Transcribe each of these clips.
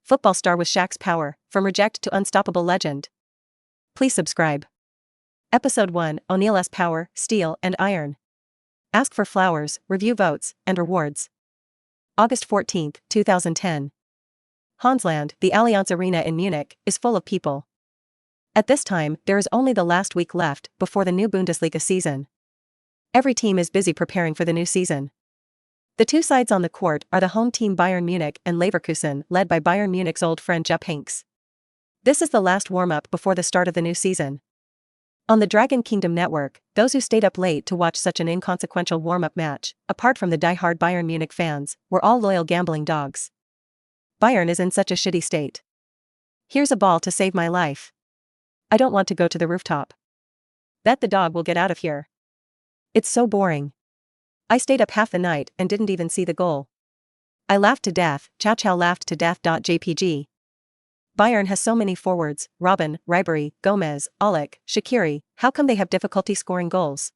Football star with Shaq's power, from reject to unstoppable legend. Please subscribe. Episode 1, O'Neal's Power, Steel and Iron. Ask for flowers, review votes, and rewards. August 14, 2010. Hansland, the Allianz Arena in Munich, is full of people. At this time, there is only the last week left before the new Bundesliga season. Every team is busy preparing for the new season. The two sides on the court are the home team Bayern Munich and Leverkusen, led by Bayern Munich's old friend Jupp Heynckes. This is the last warm-up before the start of the new season. On the Dragon Kingdom network, those who stayed up late to watch such an inconsequential warm-up match, apart from the die-hard Bayern Munich fans, were all loyal gambling dogs. Bayern is in such a shitty state. Here's a ball to save my life. I don't want to go to the rooftop. Bet the dog will get out of here. It's so boring. I stayed up half the night and didn't even see the goal. I laughed to death, Chow laughed to death. JPG. Bayern has so many forwards, Robben, Ribery, Gomez, Aulich, Shaqiri, how come they have difficulty scoring goals?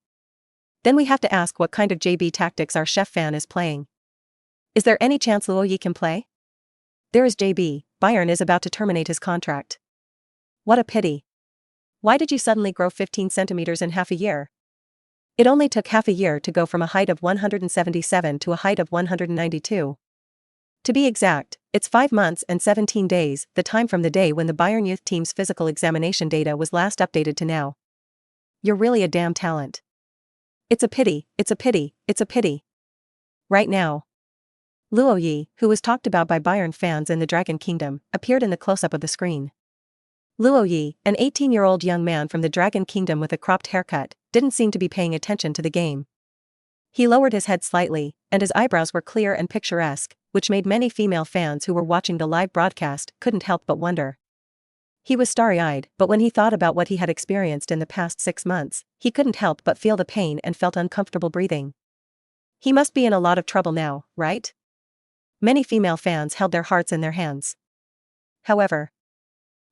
Then we have to ask what kind of JB tactics our chef fan is playing. Is there any chance Luo Ye can play? There is JB, Bayern is about to terminate his contract. What a pity. Why did you suddenly grow 15 centimeters in half a year? It only took half a year to go from a height of 177 to a height of 192. To be exact, it's 5 months and 17 days, the time from the day when the Bayern youth team's physical examination data was last updated to now. You're really a damn talent. It's a pity, it's a pity, it's a pity. Right now. Luo Ye, who was talked about by Bayern fans in the Dragon Kingdom, appeared in the close-up of the screen. Luo Ye, an 18-year-old young man from the Dragon Kingdom with a cropped haircut, didn't seem to be paying attention to the game. He lowered his head slightly, and his eyebrows were clear and picturesque, which made many female fans who were watching the live broadcast couldn't help but wonder. He was starry-eyed, but when he thought about what he had experienced in the past 6 months, he couldn't help but feel the pain and felt uncomfortable breathing. He must be in a lot of trouble now, right? Many female fans held their hearts in their hands. However,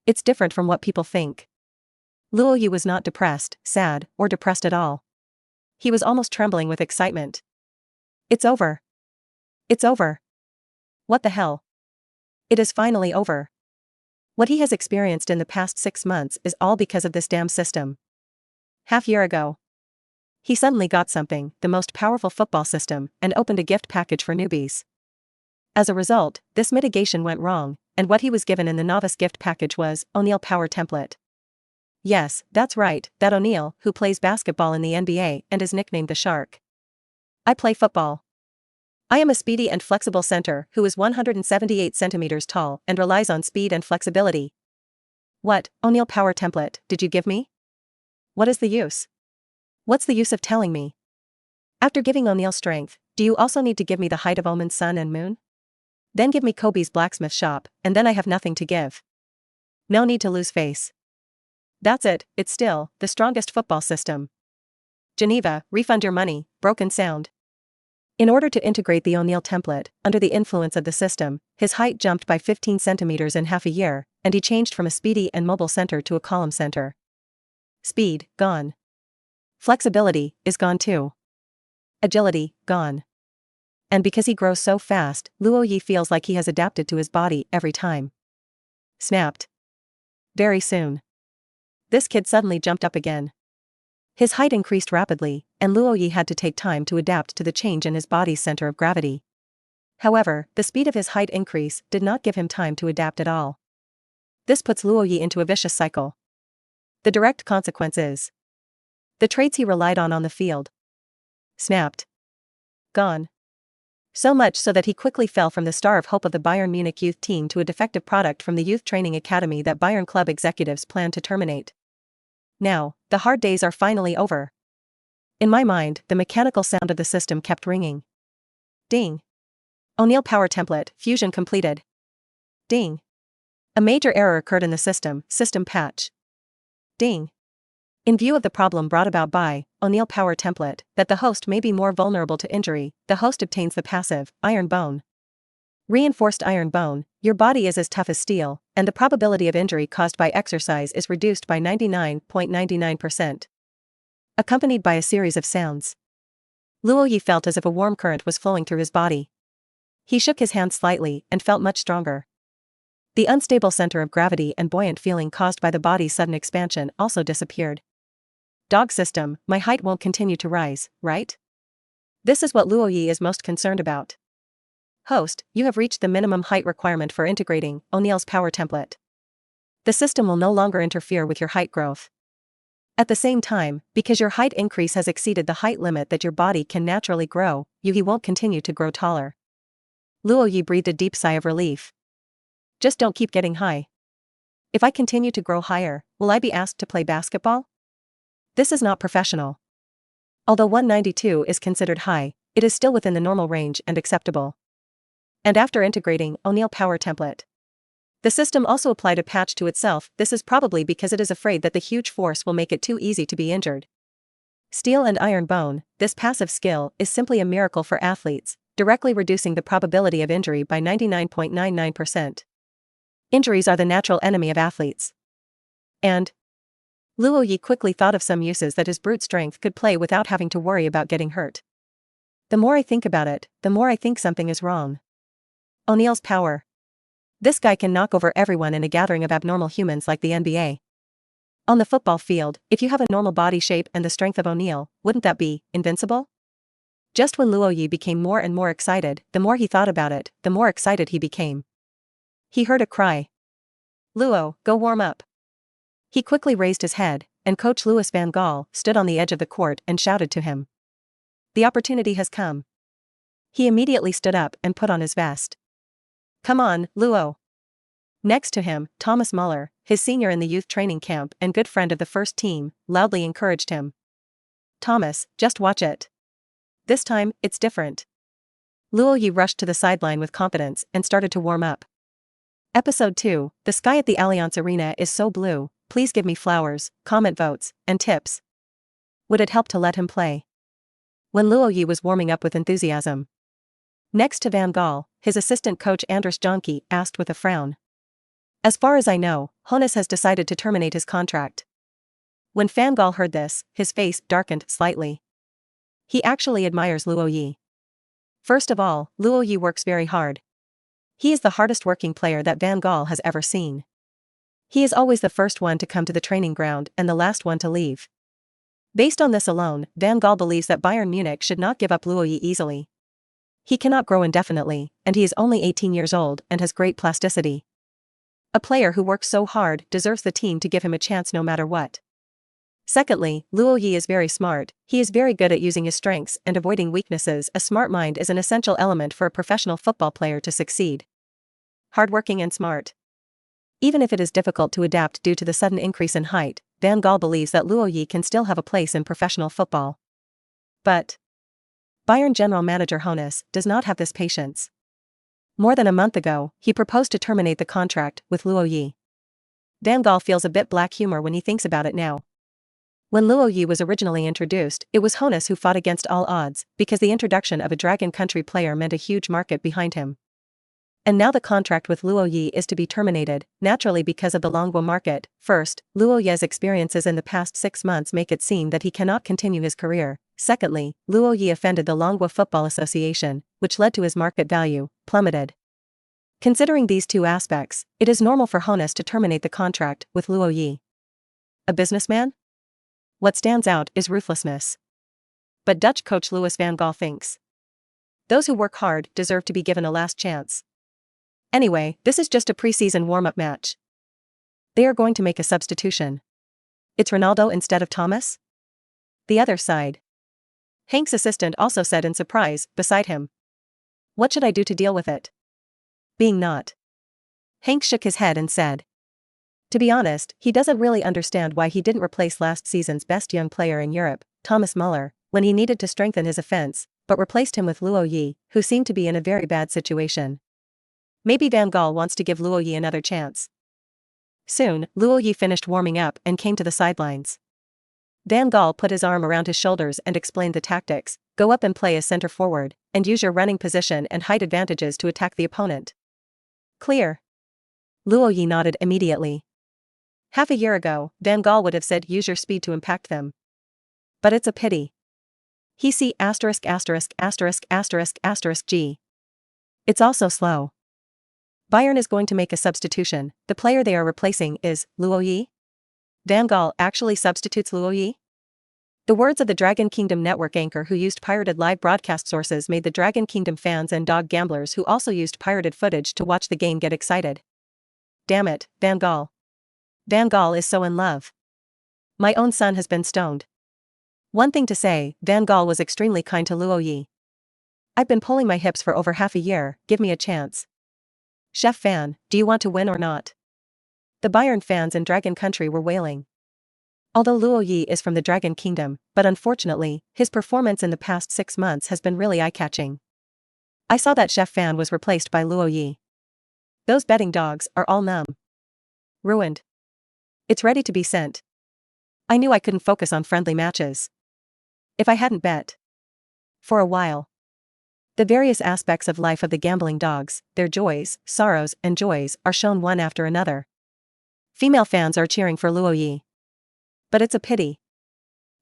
it's different from what people think. Luo Ye was not depressed, sad, or depressed at all. He was almost trembling with excitement. It's over. It's over. What the hell? It is finally over. What he has experienced in the past 6 months is all because of this damn system. Half year ago, he suddenly got something, the most powerful football system, and opened a gift package for newbies. As a result, this mitigation went wrong, and what he was given in the novice gift package was O'Neal Power Template. Yes, that's right, that O'Neal, who plays basketball in the NBA and is nicknamed the Shark. I play football. I am a speedy and flexible center who is 178 centimeters tall and relies on speed and flexibility. What, O'Neal Power Template, did you give me? What is the use? What's the use of telling me? After giving O'Neal strength, do you also need to give me the height of Omen's sun and moon? Then give me Kobe's blacksmith shop, and then I have nothing to give. No need to lose face. That's it, it's still the strongest football system. Geneva, refund your money, broken sound. In order to integrate the O'Neal template, under the influence of the system, his height jumped by 15 centimeters in half a year, and he changed from a speedy and mobile center to a column center. Speed, gone. Flexibility, is gone too. Agility, gone. And because he grows so fast, Luo Ye feels like he has adapted to his body every time. Snapped. Very soon. This kid suddenly jumped up again. His height increased rapidly, and Luo Ye had to take time to adapt to the change in his body's center of gravity. However, the speed of his height increase did not give him time to adapt at all. This puts Luo Ye into a vicious cycle. The direct consequence is the traits he relied on the field. Snapped. Gone. So much so that he quickly fell from the star of hope of the Bayern Munich youth team to a defective product from the youth training academy that Bayern club executives plan to terminate. Now, the hard days are finally over. In my mind, the mechanical sound of the system kept ringing. Ding. O'Neal Power Template, fusion completed. Ding. A major error occurred in the system patch. Ding. In view of the problem brought about by O'Neal Power Template, that the host may be more vulnerable to injury, the host obtains the passive iron bone. Reinforced iron bone, your body is as tough as steel, and the probability of injury caused by exercise is reduced by 99.99%. Accompanied by a series of sounds. Luo Ye felt as if a warm current was flowing through his body. He shook his hand slightly and felt much stronger. The unstable center of gravity and buoyant feeling caused by the body's sudden expansion also disappeared. Dog system, my height won't continue to rise, right? This is what Luo Ye is most concerned about. Host, you have reached the minimum height requirement for integrating O'Neal's power template. The system will no longer interfere with your height growth. At the same time, because your height increase has exceeded the height limit that your body can naturally grow, you won't continue to grow taller. Luo Ye breathed a deep sigh of relief. Just don't keep getting high. If I continue to grow higher, will I be asked to play basketball? This is not professional. Although 192 is considered high, it is still within the normal range and acceptable. And after integrating O'Neal power template, the system also applied a patch to itself. This is probably because it is afraid that the huge force will make it too easy to be injured. Steel and iron bone, this passive skill is simply a miracle for athletes, directly reducing the probability of injury by 99.99%. Injuries are the natural enemy of athletes. And Luo Ye quickly thought of some uses that his brute strength could play without having to worry about getting hurt. The more I think about it, the more I think something is wrong. O'Neal's power. This guy can knock over everyone in a gathering of abnormal humans like the NBA. On the football field, if you have a normal body shape and the strength of O'Neal, wouldn't that be invincible? Just when Luo Ye became more and more excited, the more he thought about it, the more excited he became. He heard a cry. Luo, go warm up. He quickly raised his head, and Coach Louis van Gaal stood on the edge of the court and shouted to him. The opportunity has come. He immediately stood up and put on his vest. Come on, Luo. Next to him, Thomas Muller, his senior in the youth training camp and good friend of the first team, loudly encouraged him. Thomas, just watch it. This time, it's different. Luo Ye rushed to the sideline with confidence and started to warm up. Episode 2, the sky at the Allianz Arena is so blue, please give me flowers, comment votes, and tips. Would it help to let him play? When Luo Ye was warming up with enthusiasm. Next to Van Gaal, his assistant coach Anders Jonke asked with a frown. As far as I know, Hoeneß has decided to terminate his contract. When Van Gaal heard this, his face darkened slightly. He actually admires Luo Ye. First of all, Luo Ye works very hard. He is the hardest working player that Van Gaal has ever seen. He is always the first one to come to the training ground and the last one to leave. Based on this alone, Van Gaal believes that Bayern Munich should not give up Luo Ye easily. He cannot grow indefinitely, and he is only 18 years old and has great plasticity. A player who works so hard deserves the team to give him a chance no matter what. Secondly, Luo Ye is very smart. He is very good at using his strengths and avoiding weaknesses. A smart mind is an essential element for a professional football player to succeed. Hardworking and smart. Even if it is difficult to adapt due to the sudden increase in height, Van Gaal believes that Luo Ye can still have a place in professional football. But Bayern general manager Hoeneß does not have this patience. More than a month ago, he proposed to terminate the contract with Luo Ye. Van Gaal feels a bit black humor when he thinks about it now. When Luo Ye was originally introduced, it was Hoeneß who fought against all odds, because the introduction of a Dragon Country player meant a huge market behind him. And now the contract with Luo Ye is to be terminated, naturally because of the Langbo market. First, Luo Ye's experiences in the past 6 months make it seem that he cannot continue his career. Secondly, Luo Ye offended the Langbo Football Association, which led to his market value plummeted. Considering these two aspects, it is normal for Hoeneß to terminate the contract with Luo Ye. A businessman? What stands out is ruthlessness. But Dutch coach Louis van Gaal thinks those who work hard deserve to be given a last chance. Anyway, this is just a preseason warm-up match. They are going to make a substitution. It's Ronaldo instead of Thomas? The other side. Hank's assistant also said in surprise, beside him. What should I do to deal with it? Being not. Hank shook his head and said. To be honest, he doesn't really understand why he didn't replace last season's best young player in Europe, Thomas Muller, when he needed to strengthen his offense, but replaced him with Luo Ye, who seemed to be in a very bad situation. Maybe Van Gaal wants to give Luo Ye another chance. Soon, Luo Ye finished warming up and came to the sidelines. Van Gaal put his arm around his shoulders and explained the tactics: go up and play as center forward, and use your running position and height advantages to attack the opponent. Clear? Luo Ye nodded immediately. Half a year ago, Van Gaal would have said use your speed to impact them. But it's a pity. He see **********G. It's also slow. Bayern is going to make a substitution. The player they are replacing is Luo Ye. Van Gaal actually substitutes Luo Ye? The words of the Dragon Kingdom network anchor who used pirated live broadcast sources made the Dragon Kingdom fans and dog gamblers who also used pirated footage to watch the game get excited. Damn it, Van Gaal. Van Gaal is so in love. My own son has been stoned. One thing to say, Van Gaal was extremely kind to Luo Ye. I've been pulling my hips for over half a year, give me a chance. Chef fan, do you want to win or not? The Bayern fans in Dragon Country were wailing. Although Luo Ye is from the Dragon Kingdom, but unfortunately, his performance in the past 6 months has been really eye-catching. I saw that Chef fan was replaced by Luo Ye. Those betting dogs are all numb. Ruined. It's ready to be sent. I knew I couldn't focus on friendly matches. If I hadn't bet. For a while. The various aspects of life of the gambling dogs, their joys, sorrows, and joys are shown one after another. Female fans are cheering for Luo Ye. But it's a pity.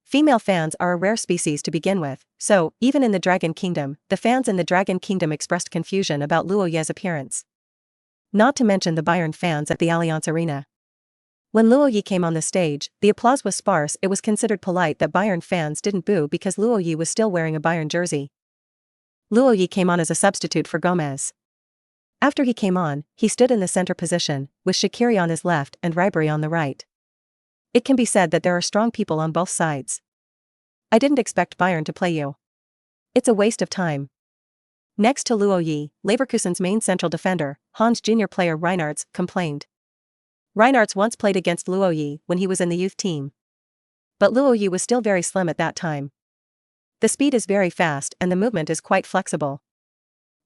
Female fans are a rare species to begin with, so, even in the Dragon Kingdom, the fans in the Dragon Kingdom expressed confusion about Luo Ye's appearance. Not to mention the Bayern fans at the Allianz Arena. When Luo Ye came on the stage, the applause was sparse. It was considered polite that Bayern fans didn't boo because Luo Ye was still wearing a Bayern jersey. Luo Ye came on as a substitute for Gomez. After he came on, he stood in the center position, with Shaqiri on his left and Ribery on the right. It can be said that there are strong people on both sides. I didn't expect Bayern to play you. It's a waste of time. Next to Luo Ye, Leverkusen's main central defender, Hans Junior player Reinartz, complained. Reinartz once played against Luo Ye when he was in the youth team. But Luo Ye was still very slim at that time. The speed is very fast and the movement is quite flexible.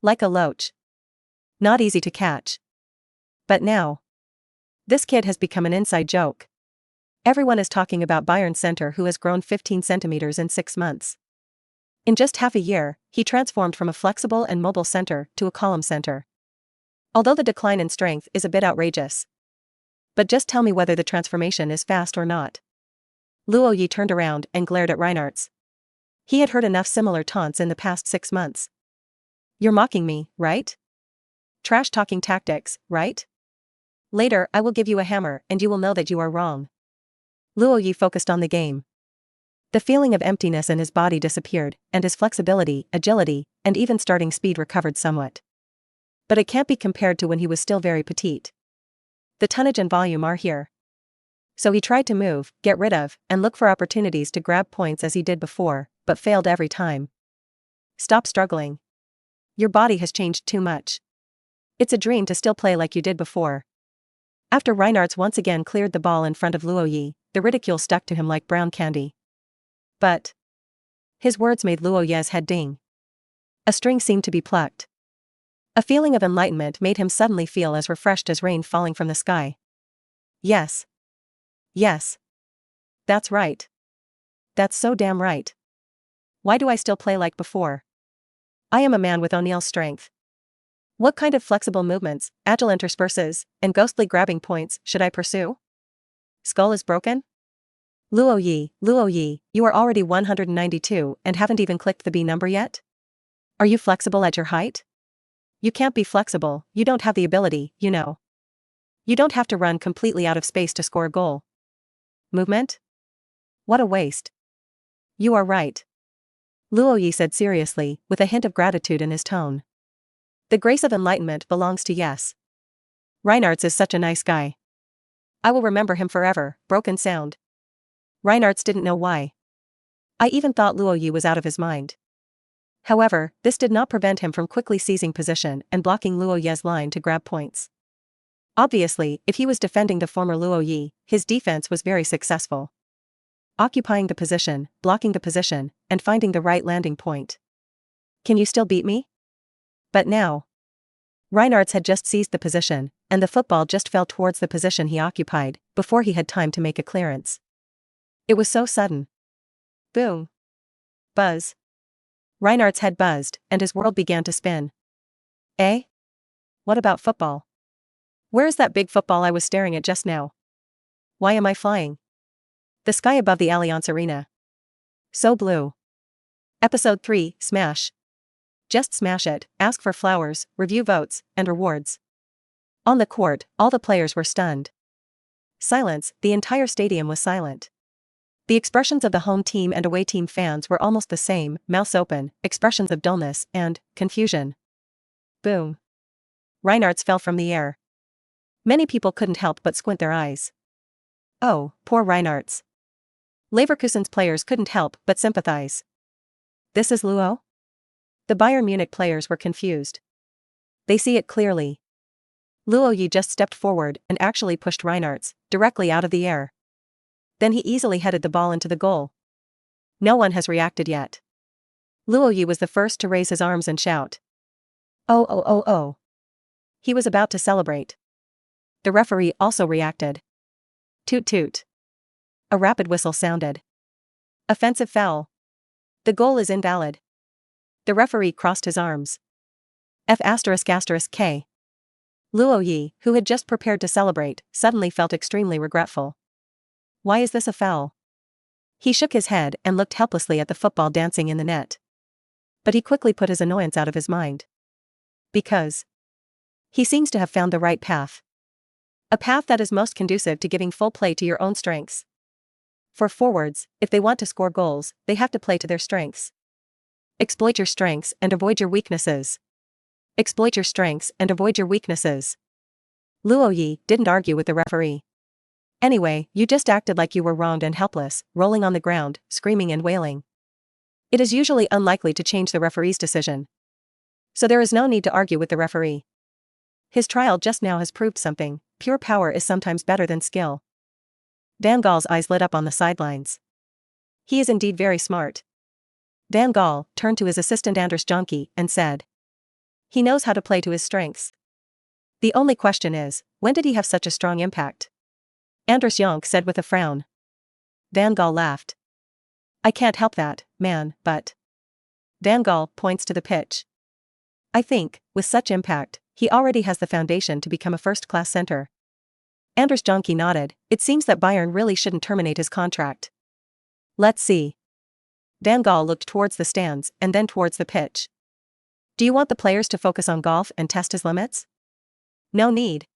Like a loach. Not easy to catch. But now. This kid has become an inside joke. Everyone is talking about Bayern center who has grown 15 centimeters in 6 months. In just half a year, he transformed from a flexible and mobile center to a column center. Although the decline in strength is a bit outrageous. But just tell me whether the transformation is fast or not. Luo Ye turned around and glared at Reinartz. He had heard enough similar taunts in the past 6 months. You're mocking me, right? Trash-talking tactics, right? Later I will give you a hammer and you will know that you are wrong. Luo Ye focused on the game. The feeling of emptiness in his body disappeared, and his flexibility, agility, and even starting speed recovered somewhat. But it can't be compared to when he was still very petite. The tonnage and volume are here. So he tried to move, get rid of, and look for opportunities to grab points as he did before, but failed every time. Stop struggling. Your body has changed too much. It's a dream to still play like you did before. After Reinartz once again cleared the ball in front of Luo Ye, the ridicule stuck to him like brown candy. But his words made Luo Ye's head ding. A string seemed to be plucked. A feeling of enlightenment made him suddenly feel as refreshed as rain falling from the sky. Yes. Yes. That's right. That's so damn right. Why do I still play like before? I am a man with O'Neal's strength. What kind of flexible movements, agile intersperses, and ghostly grabbing points should I pursue? Skull is broken? Luo Ye, you are already 192 and haven't even clicked the B number yet? Are you flexible at your height? You can't be flexible, you don't have the ability, you know. You don't have to run completely out of space to score a goal. Movement? What a waste. You are right. Luo Ye said seriously, with a hint of gratitude in his tone. The grace of enlightenment belongs to Yes. Reinartz is such a nice guy. I will remember him forever. Broken sound. Reinartz didn't know why. I even thought Luo Ye was out of his mind. However, this did not prevent him from quickly seizing position and blocking Luo Ye's line to grab points. Obviously, if he was defending the former Luo Ye, his defense was very successful. Occupying the position, blocking the position, and finding the right landing point. Can you still beat me? But now. Reinartz had just seized the position, and the football just fell towards the position he occupied, before he had time to make a clearance. It was so sudden. Boom. Buzz. Reinart's head buzzed, and his world began to spin. Eh? What about football? Where is that big football I was staring at just now? Why am I flying? The sky above the Allianz Arena. So blue. Episode 3, Smash. Just smash it, ask for flowers, review votes, and rewards. On the court, all the players were stunned. Silence, the entire stadium was silent. The expressions of the home team and away team fans were almost the same, mouths open, expressions of dullness and confusion. Boom. Reinhardt's fell from the air. Many people couldn't help but squint their eyes. Oh, poor Reinhardt's. Leverkusen's players couldn't help but sympathize. This is Luo? The Bayern Munich players were confused. They see it clearly. Luo Ye just stepped forward and actually pushed Reinhardt's directly out of the air. Then he easily headed the ball into the goal. No one has reacted yet. Luo Ye was the first to raise his arms and shout. Oh oh oh oh. He was about to celebrate. The referee also reacted. Toot toot. A rapid whistle sounded. Offensive foul. The goal is invalid. The referee crossed his arms. F***K. Luo Ye, who had just prepared to celebrate, suddenly felt extremely regretful. Why is this a foul? He shook his head and looked helplessly at the football dancing in the net. But he quickly put his annoyance out of his mind. Because he seems to have found the right path. A path that is most conducive to giving full play to your own strengths. For forwards, if they want to score goals, they have to play to their strengths. Exploit your strengths and avoid your weaknesses. Exploit your strengths and avoid your weaknesses. Luo Ye didn't argue with the referee. Anyway, you just acted like you were wronged and helpless, rolling on the ground, screaming and wailing. It is usually unlikely to change the referee's decision. So there is no need to argue with the referee. His trial just now has proved something: pure power is sometimes better than skill. Van Gaal's eyes lit up on the sidelines. He is indeed very smart. Van Gaal turned to his assistant Anders Jonke and said. He knows how to play to his strengths. The only question is, when did he have such a strong impact? Anders Jonke said with a frown. Van Gaal laughed. I can't help that, man, but. Van Gaal points to the pitch. I think, with such impact, he already has the foundation to become a first-class center. Anders Jonke nodded. It seems that Bayern really shouldn't terminate his contract. Let's see. Van Gaal looked towards the stands and then towards the pitch. Do you want the players to focus on golf and test his limits? No need.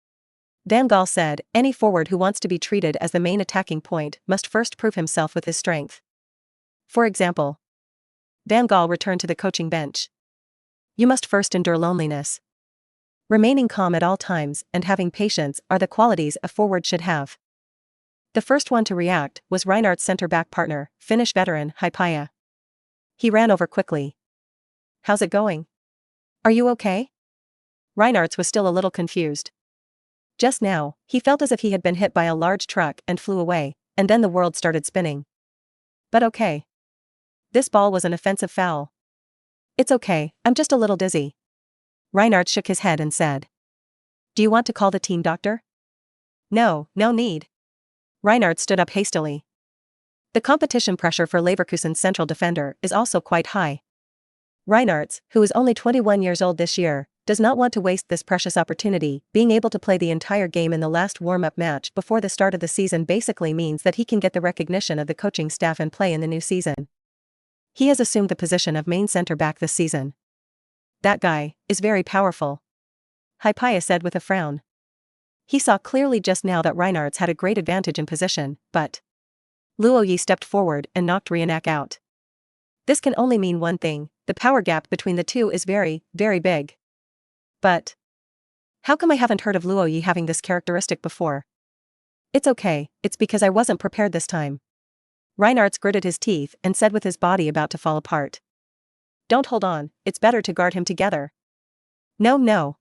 Van Gaal said, any forward who wants to be treated as the main attacking point must first prove himself with his strength. For example. Van Gaal returned to the coaching bench. You must first endure loneliness. Remaining calm at all times and having patience are the qualities a forward should have. The first one to react was Reinhardt's center-back partner, Finnish veteran Hypia. He ran over quickly. How's it going? Are you okay? Reinhardt's was still a little confused. Just now, he felt as if he had been hit by a large truck and flew away, and then the world started spinning. But okay. This ball was an offensive foul. It's okay, I'm just a little dizzy. Reinhardt shook his head and said. Do you want to call the team doctor? No, no need. Reinhardt stood up hastily. The competition pressure for Leverkusen's central defender is also quite high. Reinhardt, who is only 21 years old this year, does not want to waste this precious opportunity. Being able to play the entire game in the last warm-up match before the start of the season basically means that he can get the recognition of the coaching staff and play in the new season. He has assumed the position of main center-back this season. That guy is very powerful. Hypia said with a frown. He saw clearly just now that Reinhardt's had a great advantage in position, but Luo Ye stepped forward and knocked Reinharddt out. This can only mean one thing: the power gap between the two is very, very big. But how come I haven't heard of Luo Ye having this characteristic before? It's okay, it's because I wasn't prepared this time. Reinhardt's gritted his teeth and said with his body about to fall apart. Don't hold on, it's better to guard him together. No, no.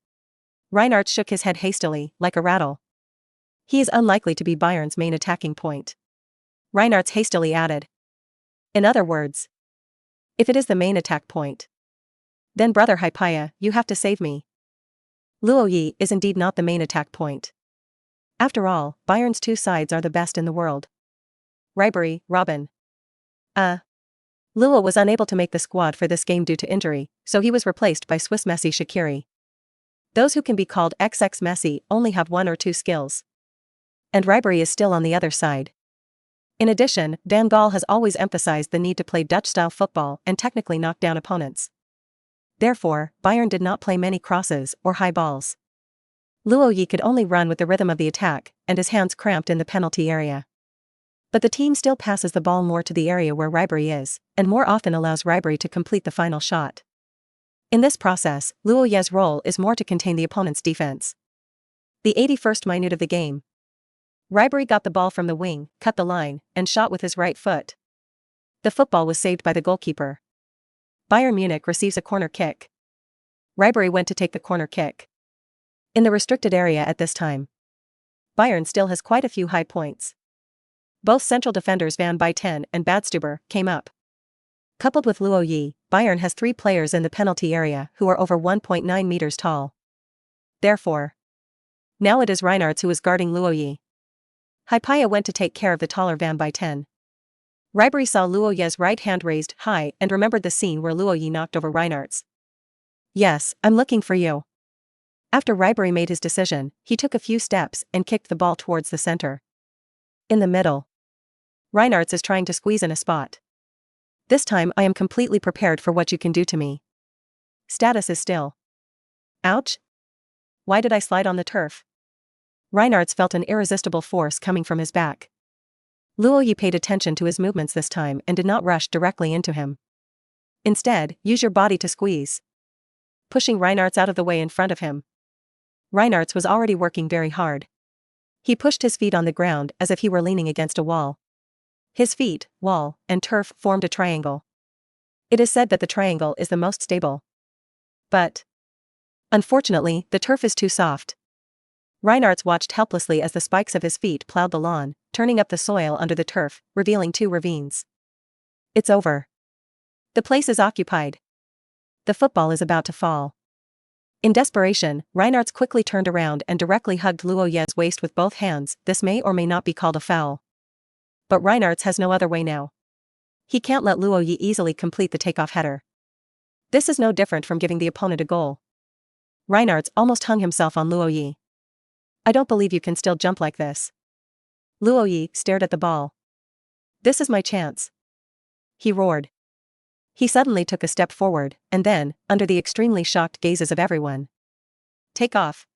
Reinhardt shook his head hastily, like a rattle. He is unlikely to be Bayern's main attacking point. Reinhardt hastily added. In other words, if it is the main attack point, then brother Hypia, you have to save me. Luo Ye is indeed not the main attack point. After all, Bayern's two sides are the best in the world. Ribery, Robin. Luo was unable to make the squad for this game due to injury, so he was replaced by Swiss Messi Shaqiri. Those who can be called XX Messi only have one or two skills. And Ribery is still on the other side. In addition, Van Gaal has always emphasized the need to play Dutch-style football and technically knock down opponents. Therefore, Bayern did not play many crosses or high balls. Luo Ye could only run with the rhythm of the attack, and his hands cramped in the penalty area. But the team still passes the ball more to the area where Ribery is, and more often allows Ribery to complete the final shot. In this process, Luo Ye's role is more to contain the opponent's defense. The 81st minute of the game. Ribery got the ball from the wing, cut the line, and shot with his right foot. The football was saved by the goalkeeper. Bayern Munich receives a corner kick. Ribery went to take the corner kick. In the restricted area at this time, Bayern still has quite a few high points. Both central defenders Van Buyten and Badstuber came up. Coupled with Luo Ye, Bayern has 3 players in the penalty area who are over 1.9 meters tall. Therefore, now it is Reinartz who is guarding Luo Ye. Hypatia went to take care of the taller Van Buyten. Ribery saw Luo Ye's right hand raised high and remembered the scene where Luo Ye knocked over Reinartz. "Yes, I'm looking for you." After Ribery made his decision, he took a few steps and kicked the ball towards the center. In the middle, Reinartz is trying to squeeze in a spot. "This time I am completely prepared for what you can do to me." Status is still. Ouch. Why did I slide on the turf? Reinartz felt an irresistible force coming from his back. Luo Ye paid attention to his movements this time and did not rush directly into him. Instead, use your body to squeeze. Pushing Reinartz out of the way in front of him. Reinartz was already working very hard. He pushed his feet on the ground as if he were leaning against a wall. His feet, wall, and turf formed a triangle. It is said that the triangle is the most stable. But unfortunately, the turf is too soft. Reinartz watched helplessly as the spikes of his feet plowed the lawn, turning up the soil under the turf, revealing 2 ravines. It's over. The place is occupied. The football is about to fall. In desperation, Reinartz quickly turned around and directly hugged Luo Ye's waist with both hands. This may or may not be called a foul. But Reinartz has no other way now. He can't let Luo Ye easily complete the takeoff header. This is no different from giving the opponent a goal. Reinartz almost hung himself on Luo Ye. "I don't believe you can still jump like this." Luo Ye stared at the ball. "This is my chance," he roared. He suddenly took a step forward, and then, under the extremely shocked gazes of everyone, "Take off."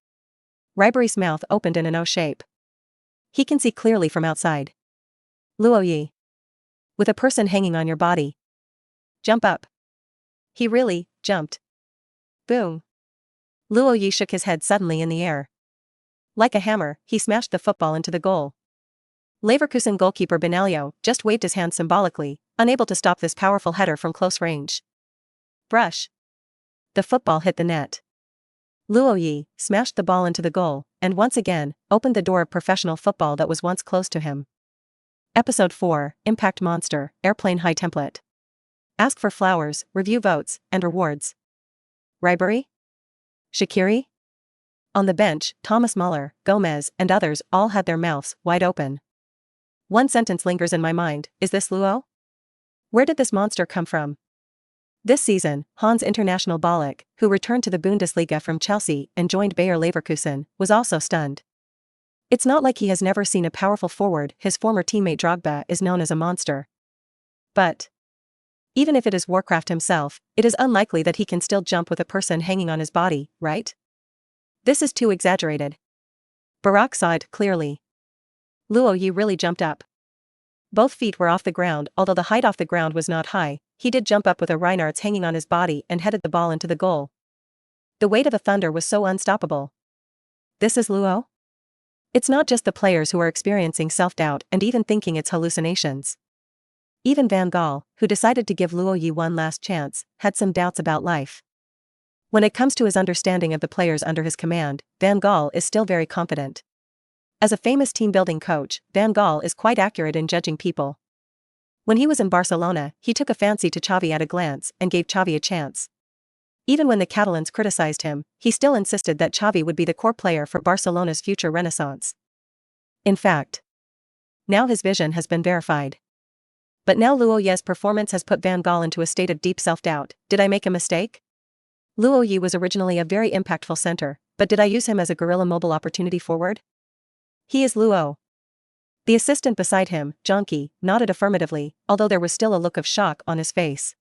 Ribery's mouth opened in an O shape. He can see clearly from outside. "Luo Ye. With a person hanging on your body. Jump up." He really jumped. Boom. Luo Ye shook his head suddenly in the air. Like a hammer, he smashed the football into the goal. Leverkusen goalkeeper Benalio just waved his hand symbolically, unable to stop this powerful header from close range. Brush. The football hit the net. Luo Ye smashed the ball into the goal, and once again, opened the door of professional football that was once closed to him. Episode 4, Impact Monster, Airplane High Template. Ask for flowers, review votes, and rewards. Ribery? Shaqiri? On the bench, Thomas Muller, Gomez, and others all had their mouths wide open. One sentence lingers in my mind: is this Luo? Where did this monster come from? This season, Hans International Ballack, who returned to the Bundesliga from Chelsea and joined Bayer Leverkusen, was also stunned. It's not like he has never seen a powerful forward. His former teammate Drogba is known as a monster. But even if it is Warcraft himself, it is unlikely that he can still jump with a person hanging on his body, right? This is too exaggerated. Barak saw it clearly. Luo Ye really jumped up. Both feet were off the ground. Although the height off the ground was not high, he did jump up with a Reinartz hanging on his body and headed the ball into the goal. The weight of the thunder was so unstoppable. This is Luo? It's not just the players who are experiencing self-doubt and even thinking it's hallucinations. Even Van Gaal, who decided to give Luo Ye one last chance, had some doubts about life. When it comes to his understanding of the players under his command, Van Gaal is still very confident. As a famous team-building coach, Van Gaal is quite accurate in judging people. When he was in Barcelona, he took a fancy to Xavi at a glance and gave Xavi a chance. Even when the Catalans criticized him, he still insisted that Xavi would be the core player for Barcelona's future renaissance. In fact, now his vision has been verified. But now Luo Ye's performance has put Van Gaal into a state of deep self-doubt. Did I make a mistake? Luo Ye was originally a very impactful center, but did I use him as a guerrilla mobile opportunity forward? He is Luo. The assistant beside him, Jonky, nodded affirmatively, although there was still a look of shock on his face.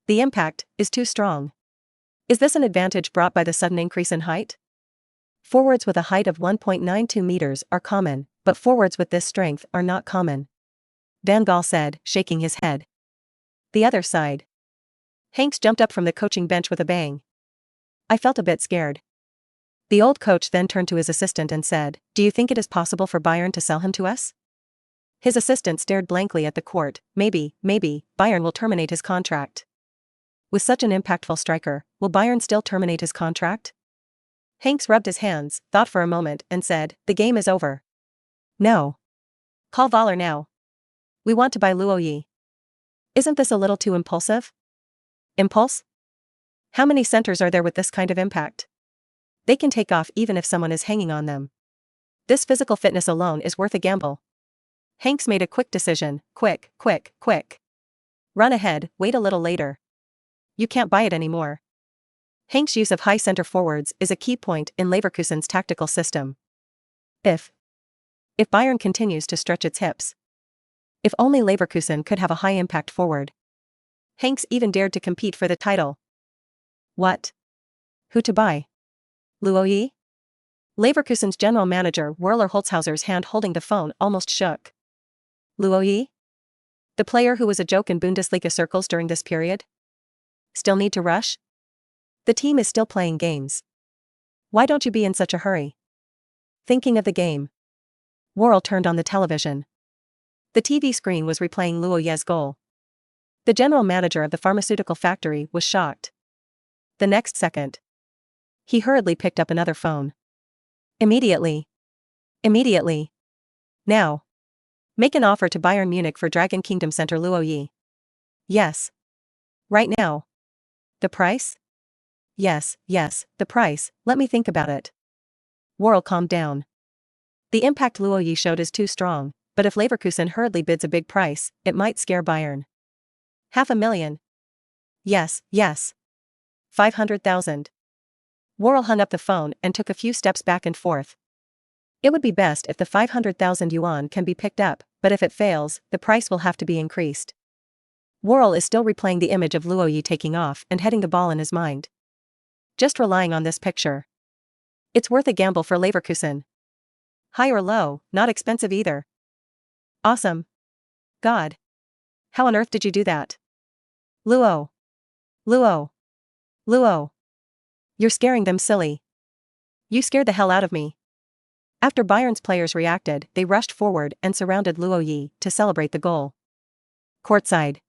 The impact is too strong. Is this an advantage brought by the sudden increase in height? Forwards with a height of 1.92 meters are common, but forwards with this strength are not common. Van Gaal said, shaking his head. The other side. Hanks jumped up from the coaching bench with a bang. I felt a bit scared. The old coach then turned to his assistant and said, "Do you think it is possible for Bayern to sell him to us?" His assistant stared blankly at the court. Maybe, Bayern will terminate his contract. With such an impactful striker, will Bayern still terminate his contract? Hanks rubbed his hands, thought for a moment, and said, "The game is over. No. Call Voller now. We want to buy Luo Ye." Isn't this a little too impulsive? Impulse? How many centers are there with this kind of impact? They can take off even if someone is hanging on them. This physical fitness alone is worth a gamble. Hanks made a quick decision. Quick. Run ahead, wait a little later. You can't buy it anymore. Hanks' use of high center forwards is a key point in Leverkusen's tactical system. If Bayern continues to stretch its hips. If only Leverkusen could have a high-impact forward. Hanks even dared to compete for the title. What? Who to buy? Luo Ye? Leverkusen's general manager Werner Holzhauser's hand holding the phone almost shook. Luo Ye? The player who was a joke in Bundesliga circles during this period? Still need to rush? The team is still playing games. Why don't you be in such a hurry? Thinking of the game. Worrell turned on the television. The TV screen was replaying Luo Ye's goal. The general manager of the pharmaceutical factory was shocked. The next second, he hurriedly picked up another phone. Immediately. Now. Make an offer to Bayern Munich for Dragon Kingdom center Luo Ye. Yes. Right now. The price? Yes, the price, let me think about it. Worrell calmed down. The impact Luo Ye showed is too strong, but if Leverkusen hurriedly bids a big price, it might scare Bayern. 500,000. Yes. 500,000. Worrell hung up the phone and took a few steps back and forth. It would be best if the 500,000 yuan can be picked up, but if it fails, the price will have to be increased. Worrell is still replaying the image of Luo Ye taking off and heading the ball in his mind. Just relying on this picture. It's worth a gamble for Leverkusen. High or low, not expensive either. Awesome. God. How on earth did you do that? Luo. You're scaring them silly. You scared the hell out of me. After Bayern's players reacted, they rushed forward and surrounded Luo Ye to celebrate the goal. Courtside.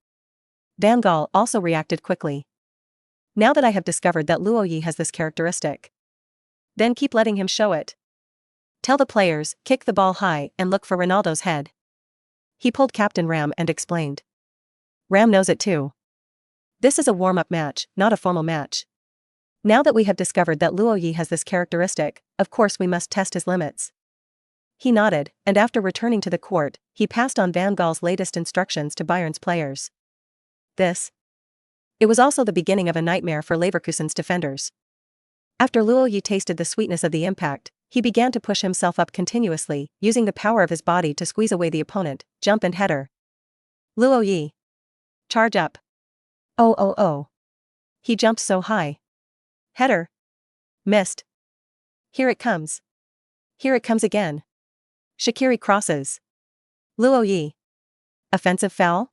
Van Gaal also reacted quickly. Now that I have discovered that Luo Ye has this characteristic. Then keep letting him show it. Tell the players, kick the ball high and look for Ronaldo's head. He pulled Captain Ram and explained. Ram knows it too. This is a warm-up match, not a formal match. Now that we have discovered that Luo Ye has this characteristic, of course we must test his limits. He nodded, and after returning to the court, he passed on Van Gaal's latest instructions to Bayern's players. It was also the beginning of a nightmare for Leverkusen's defenders. After Luo Ye tasted the sweetness of the impact, he began to push himself up continuously, using the power of his body to squeeze away the opponent, jump and header. Luo Ye. Charge up. Oh. He jumped so high. Header. Missed. Here it comes. Here it comes again. Shaqiri crosses. Luo Ye. Offensive foul?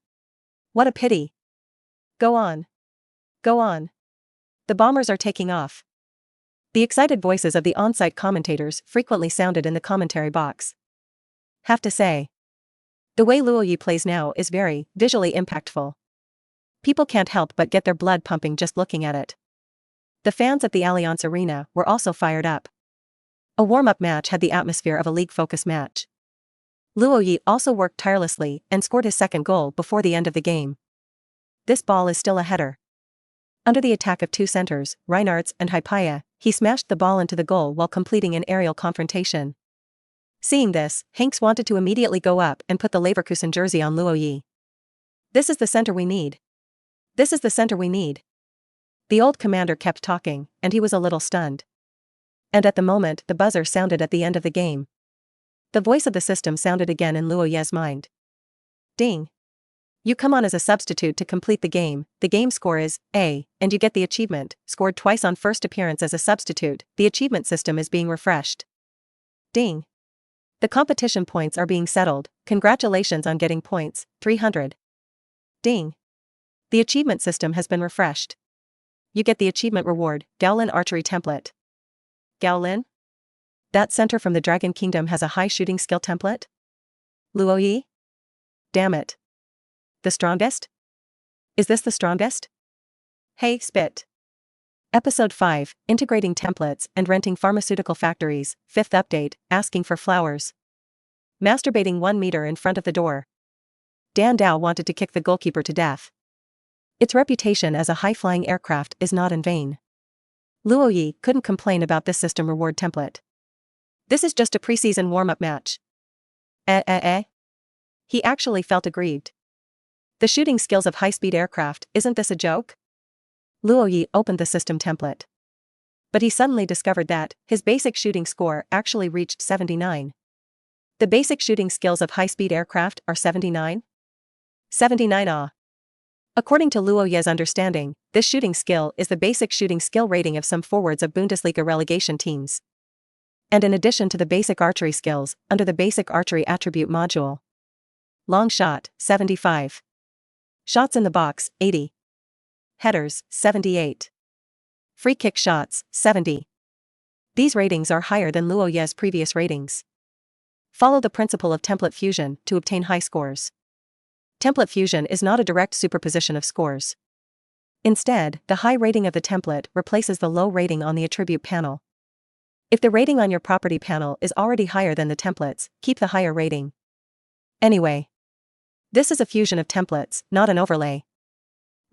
What a pity. Go on. The Bombers are taking off. The excited voices of the on-site commentators frequently sounded in the commentary box. Have to say, the way Luo Ye plays now is very, visually impactful. People can't help but get their blood pumping just looking at it. The fans at the Allianz Arena were also fired up. A warm-up match had the atmosphere of a league-focused match. Luo Ye also worked tirelessly and scored his second goal before the end of the game. This ball is still a header. Under the attack of two centers, Reinartz and Hypatia, he smashed the ball into the goal while completing an aerial confrontation. Seeing this, Hanks wanted to immediately go up and put the Leverkusen jersey on Luo Ye. This is the center we need. The old commander kept talking, and he was a little stunned. And at the moment the buzzer sounded at the end of the game. The voice of the system sounded again in Luo Ye's mind. Ding. You come on as a substitute to complete the game score is A, and you get the achievement, scored twice on first appearance as a substitute. The achievement system is being refreshed. Ding. The competition points are being settled. Congratulations on getting points, 300. Ding. The achievement system has been refreshed. You get the achievement reward, Gaolin archery template. Gaolin? That center from the Dragon Kingdom has a high shooting skill template? Luo Ye? Damn it. The strongest? Is this the strongest? Hey, spit. Episode 5, Integrating Templates and Renting Pharmaceutical Factories, 5th update, Asking for Flowers. Masturbating 1 meter in front of the door. Dan Dao wanted to kick the goalkeeper to death. Its reputation as a high-flying aircraft is not in vain. Luo Ye couldn't complain about this system reward template. This is just a preseason warm-up match. He actually felt aggrieved. The shooting skills of high-speed aircraft, isn't this a joke? Luo Ye opened the system template. But he suddenly discovered that his basic shooting score actually reached 79. The basic shooting skills of high-speed aircraft are 79? 79. According to Luo Ye's understanding, this shooting skill is the basic shooting skill rating of some forwards of Bundesliga relegation teams. And in addition to the basic archery skills, under the basic archery attribute module. Long shot, 75. Shots in the box, 80. Headers, 78. Free kick shots, 70. These ratings are higher than Luo Ye's previous ratings. Follow the principle of template fusion to obtain high scores. Template fusion is not a direct superposition of scores. Instead, the high rating of the template replaces the low rating on the attribute panel. If the rating on your property panel is already higher than the templates, keep the higher rating. Anyway, this is a fusion of templates, not an overlay.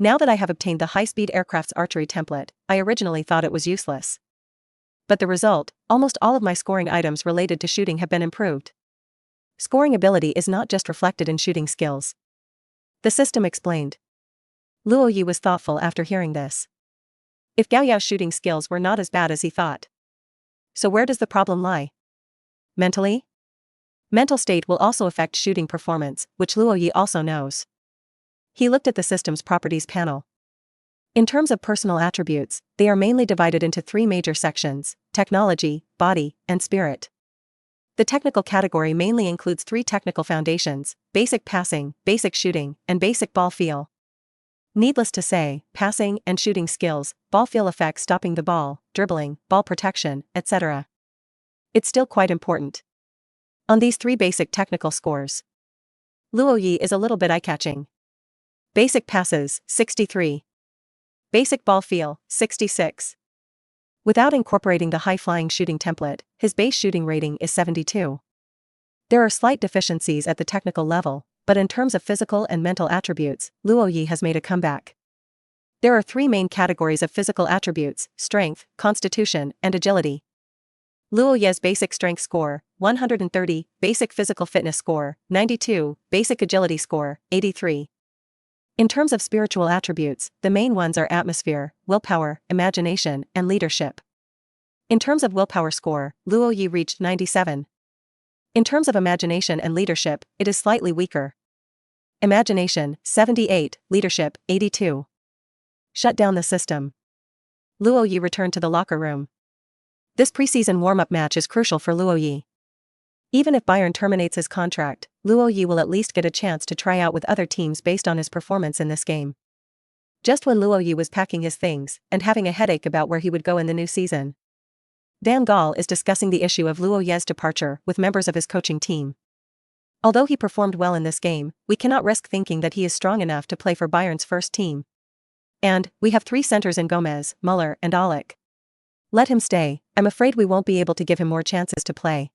Now that I have obtained the high-speed aircraft's archery template, I originally thought it was useless. But the result, almost all of my scoring items related to shooting have been improved. Scoring ability is not just reflected in shooting skills. The system explained. Luo Ye was thoughtful after hearing this. If Gao Yao's shooting skills were not as bad as he thought. So where does the problem lie? Mentally? Mental state will also affect shooting performance, which Luo Ye also knows. He looked at the system's properties panel. In terms of personal attributes, they are mainly divided into 3 major sections: technology, body, and spirit. The technical category mainly includes 3 technical foundations: basic passing, basic shooting, and basic ball feel. Needless to say, passing and shooting skills, ball feel effects stopping the ball, dribbling, ball protection, etc. It's still quite important. On these 3 basic technical scores, Luo Ye is a little bit eye-catching. Basic passes, 63. Basic ball feel, 66. Without incorporating the high-flying shooting template, his base shooting rating is 72. There are slight deficiencies at the technical level, but in terms of physical and mental attributes, Luo Ye has made a comeback. There are 3 main categories of physical attributes: strength, constitution, and agility. Luo Ye's basic strength score, 130, basic physical fitness score, 92, basic agility score, 83. In terms of spiritual attributes, the main ones are atmosphere, willpower, imagination, and leadership. In terms of willpower score, Luo Ye reached 97. In terms of imagination and leadership, it is slightly weaker. Imagination, 78, leadership, 82. Shut down the system. Luo Ye returned to the locker room. This preseason warm-up match is crucial for Luo Ye. Even if Bayern terminates his contract, Luo Ye will at least get a chance to try out with other teams based on his performance in this game. Just when Luo Ye was packing his things and having a headache about where he would go in the new season, Van Gaal is discussing the issue of Luo Ye's departure with members of his coaching team. Although he performed well in this game, we cannot risk thinking that he is strong enough to play for Bayern's first team. And we have 3 centers in Gomez, Muller, and Alec. Let him stay. I'm afraid we won't be able to give him more chances to play.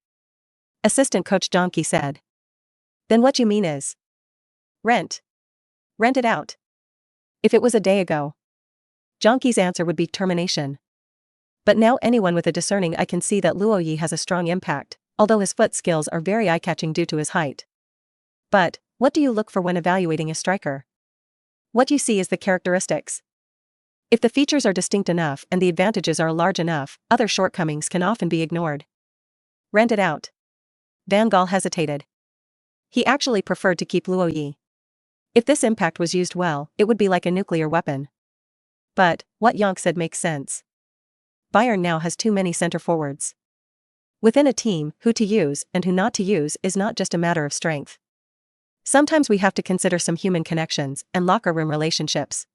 Assistant coach Donkey said. Then what you mean is? Rent. Rent it out. If it was a day ago, Donkey's answer would be termination. But now anyone with a discerning eye can see that Luo Ye has a strong impact, although his foot skills are very eye-catching due to his height. But, what do you look for when evaluating a striker? What you see is the characteristics. If the features are distinct enough and the advantages are large enough, other shortcomings can often be ignored. Rent it out. Van Gaal hesitated. He actually preferred to keep Luo Ye. If this impact was used well, it would be like a nuclear weapon. But, what Yonk said makes sense. Bayern now has too many center forwards. Within a team, who to use and who not to use is not just a matter of strength. Sometimes we have to consider some human connections and locker room relationships.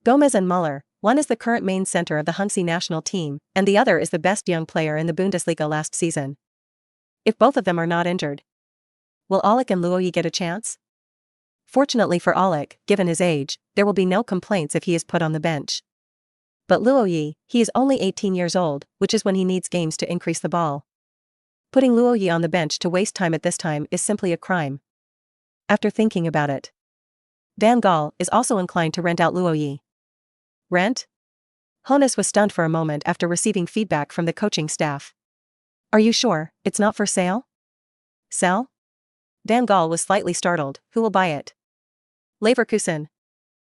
Gomez and Muller, one is the current main center of the Hungary national team, and the other is the best young player in the Bundesliga last season. If both of them are not injured, will Alec and Luo Ye get a chance? Fortunately for Alec, given his age, there will be no complaints if he is put on the bench. But Luo Ye, he is only 18 years old, which is when he needs games to increase the ball. Putting Luo Ye on the bench to waste time at this time is simply a crime. After thinking about it, Van Gaal is also inclined to rent out Luo Ye. Rent? Jonas was stunned for a moment after receiving feedback from the coaching staff. Are you sure it's not for sale? Sell? Van Gaal was slightly startled. Who will buy it? Leverkusen.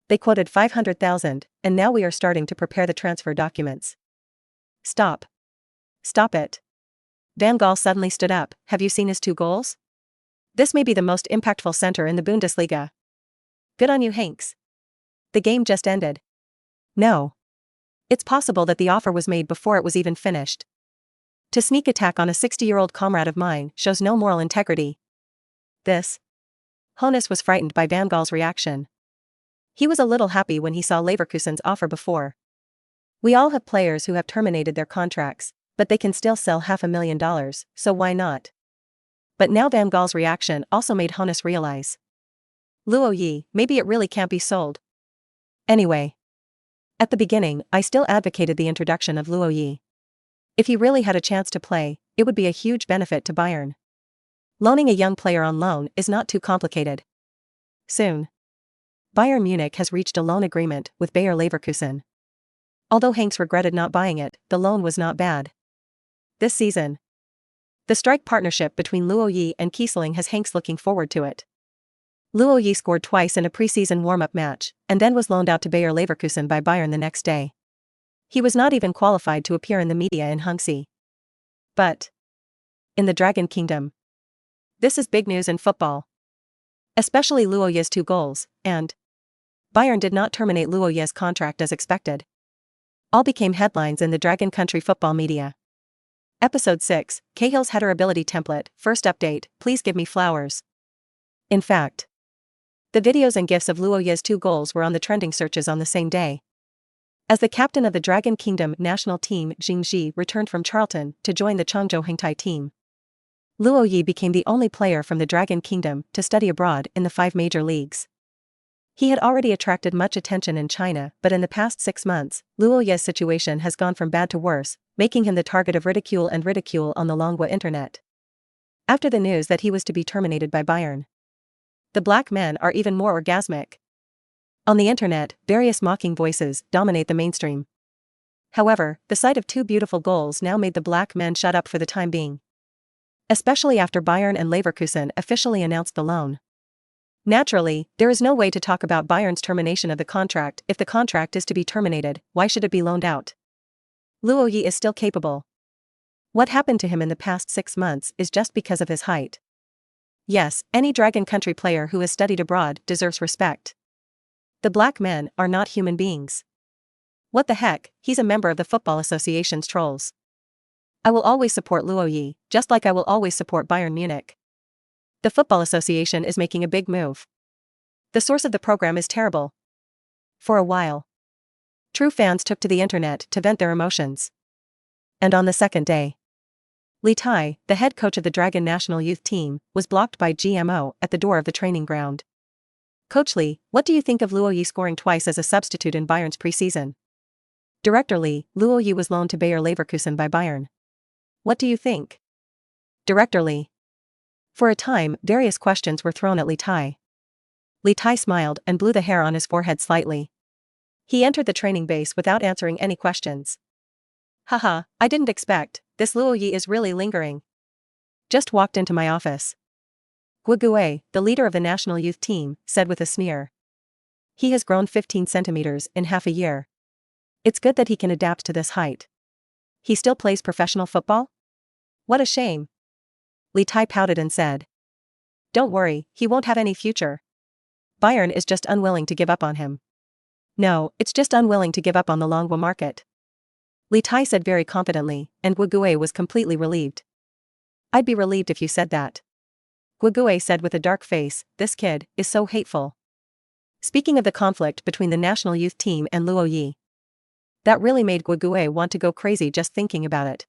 They quoted 500,000, and now we are starting to prepare the transfer documents. Stop. Stop it. Van Gaal suddenly stood up. Have you seen his 2 goals? This may be the most impactful center in the Bundesliga. Good on you, Hanks. The game just ended. No. It's possible that the offer was made before it was even finished. To sneak attack on a 60-year-old comrade of mine shows no moral integrity. This. Jonas was frightened by Van Gaal's reaction. He was a little happy when he saw Leverkusen's offer before. We all have players who have terminated their contracts, but they can still sell $500,000, so why not? But now Van Gaal's reaction also made Jonas realize. Luo Ye, maybe it really can't be sold. Anyway. At the beginning, I still advocated the introduction of Luo Ye. If he really had a chance to play, it would be a huge benefit to Bayern. Loaning a young player on loan is not too complicated. Soon. Bayern Munich has reached a loan agreement with Bayer Leverkusen. Although Hanks regretted not buying it, the loan was not bad. This season, the strike partnership between Luo Ye and Kiesling has Hanks looking forward to it. Luo Ye scored twice in a preseason warm-up match, and then was loaned out to Bayer Leverkusen by Bayern the next day. He was not even qualified to appear in the media in Hungary. But in the Dragon Kingdom, this is big news in football. Especially Luo Ye's 2 goals, and Bayern did not terminate Luo Ye's contract as expected. All became headlines in the Dragon Country football media. Episode 6, Cahill's header ability template, first update, please give me flowers. In fact, the videos and gifs of Luo Ye's 2 goals were on the trending searches on the same day. As the captain of the Dragon Kingdom national team, Jing Ji returned from Charlton to join the Changzhou Hengtai team. Luo Ye became the only player from the Dragon Kingdom to study abroad in the 5 major leagues. He had already attracted much attention in China, but in the past 6 months, Luo Ye's situation has gone from bad to worse, making him the target of ridicule on the Longwa internet. After the news that he was to be terminated by Bayern, the black men are even more orgasmic. On the internet, various mocking voices dominate the mainstream. However, the sight of 2 beautiful goals now made the black men shut up for the time being. Especially after Bayern and Leverkusen officially announced the loan. Naturally, there is no way to talk about Bayern's termination of the contract. If the contract is to be terminated, why should it be loaned out? Luo Ye is still capable. What happened to him in the past 6 months is just because of his height. Yes, any Dragon Country player who has studied abroad deserves respect. The black men are not human beings. What the heck, he's a member of the Football Association's trolls. I will always support Luo Ye, just like I will always support Bayern Munich. The Football Association is making a big move. The source of the program is terrible. For a while, true fans took to the internet to vent their emotions. And on the second day, Li Tai, the head coach of the Dragon national youth team, was blocked by GMO at the door of the training ground. Coach Li, what do you think of Luo Ye scoring twice as a substitute in Bayern's preseason? Director Li, Luo Ye was loaned to Bayer Leverkusen by Bayern. What do you think? Director Li. For a time, various questions were thrown at Li Tai. Li Tai smiled and blew the hair on his forehead slightly. He entered the training base without answering any questions. Haha, I didn't expect, this Luo Ye is really lingering. Just walked into my office. Guigui, the leader of the national youth team, said with a sneer. He has grown 15 centimeters in half a year. It's good that he can adapt to this height. He still plays professional football? What a shame. Li Tai pouted and said. Don't worry, he won't have any future. Bayern is just unwilling to give up on him. No, it's just unwilling to give up on the Luo market. Li Tai said very confidently, and Guogue was completely relieved. I'd be relieved if you said that. Guogue said with a dark face, this kid is so hateful. Speaking of the conflict between the national youth team and Luo Ye. That really made Guogue want to go crazy just thinking about it.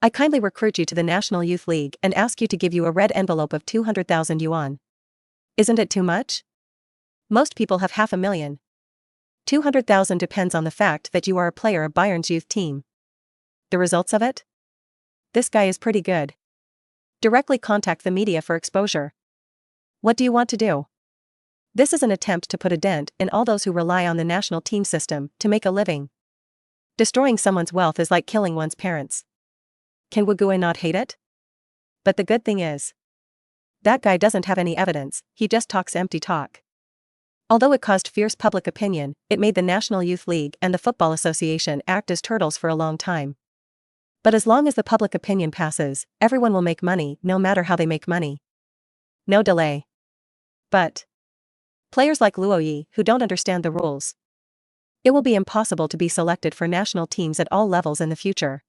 I kindly recruit you to the National Youth League and ask you to give you a red envelope of 200,000 yuan. Isn't it too much? Most people have 500,000. 200,000 depends on the fact that you are a player of Bayern's youth team. The results of it? This guy is pretty good. Directly contact the media for exposure. What do you want to do? This is an attempt to put a dent in all those who rely on the national team system to make a living. Destroying someone's wealth is like killing one's parents. Can Guogue not hate it? But the good thing is, that guy doesn't have any evidence, he just talks empty talk. Although it caused fierce public opinion, it made the National Youth League and the Football Association act as turtles for a long time. But as long as the public opinion passes, everyone will make money no matter how they make money. No delay. But players like Luo Ye who don't understand the rules. It will be impossible to be selected for national teams at all levels in the future.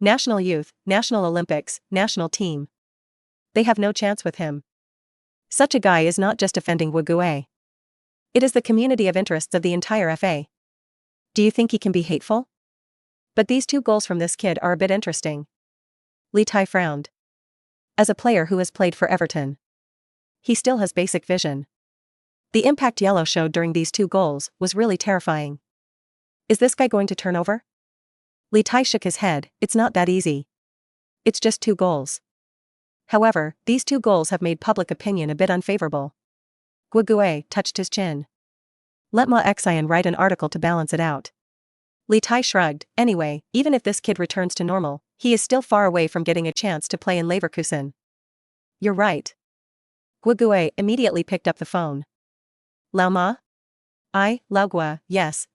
National youth, national Olympics, national team. They have no chance with him. Such a guy is not just offending Guogue. It is the community of interests of the entire FA. Do you think he can be hateful? But these 2 goals from this kid are a bit interesting. Li Tai frowned. As a player who has played for Everton, he still has basic vision. The impact yellow showed during these 2 goals was really terrifying. Is this guy going to turn over? Li Tai shook his head, it's not that easy. It's just 2 goals. However, these 2 goals have made public opinion a bit unfavorable. Guogue touched his chin. Let Ma Xian write an article to balance it out. Li Tai shrugged, anyway, even if this kid returns to normal, he is still far away from getting a chance to play in Leverkusen. You're right. Guogue immediately picked up the phone. Lao Ma? Lao Gua, yes.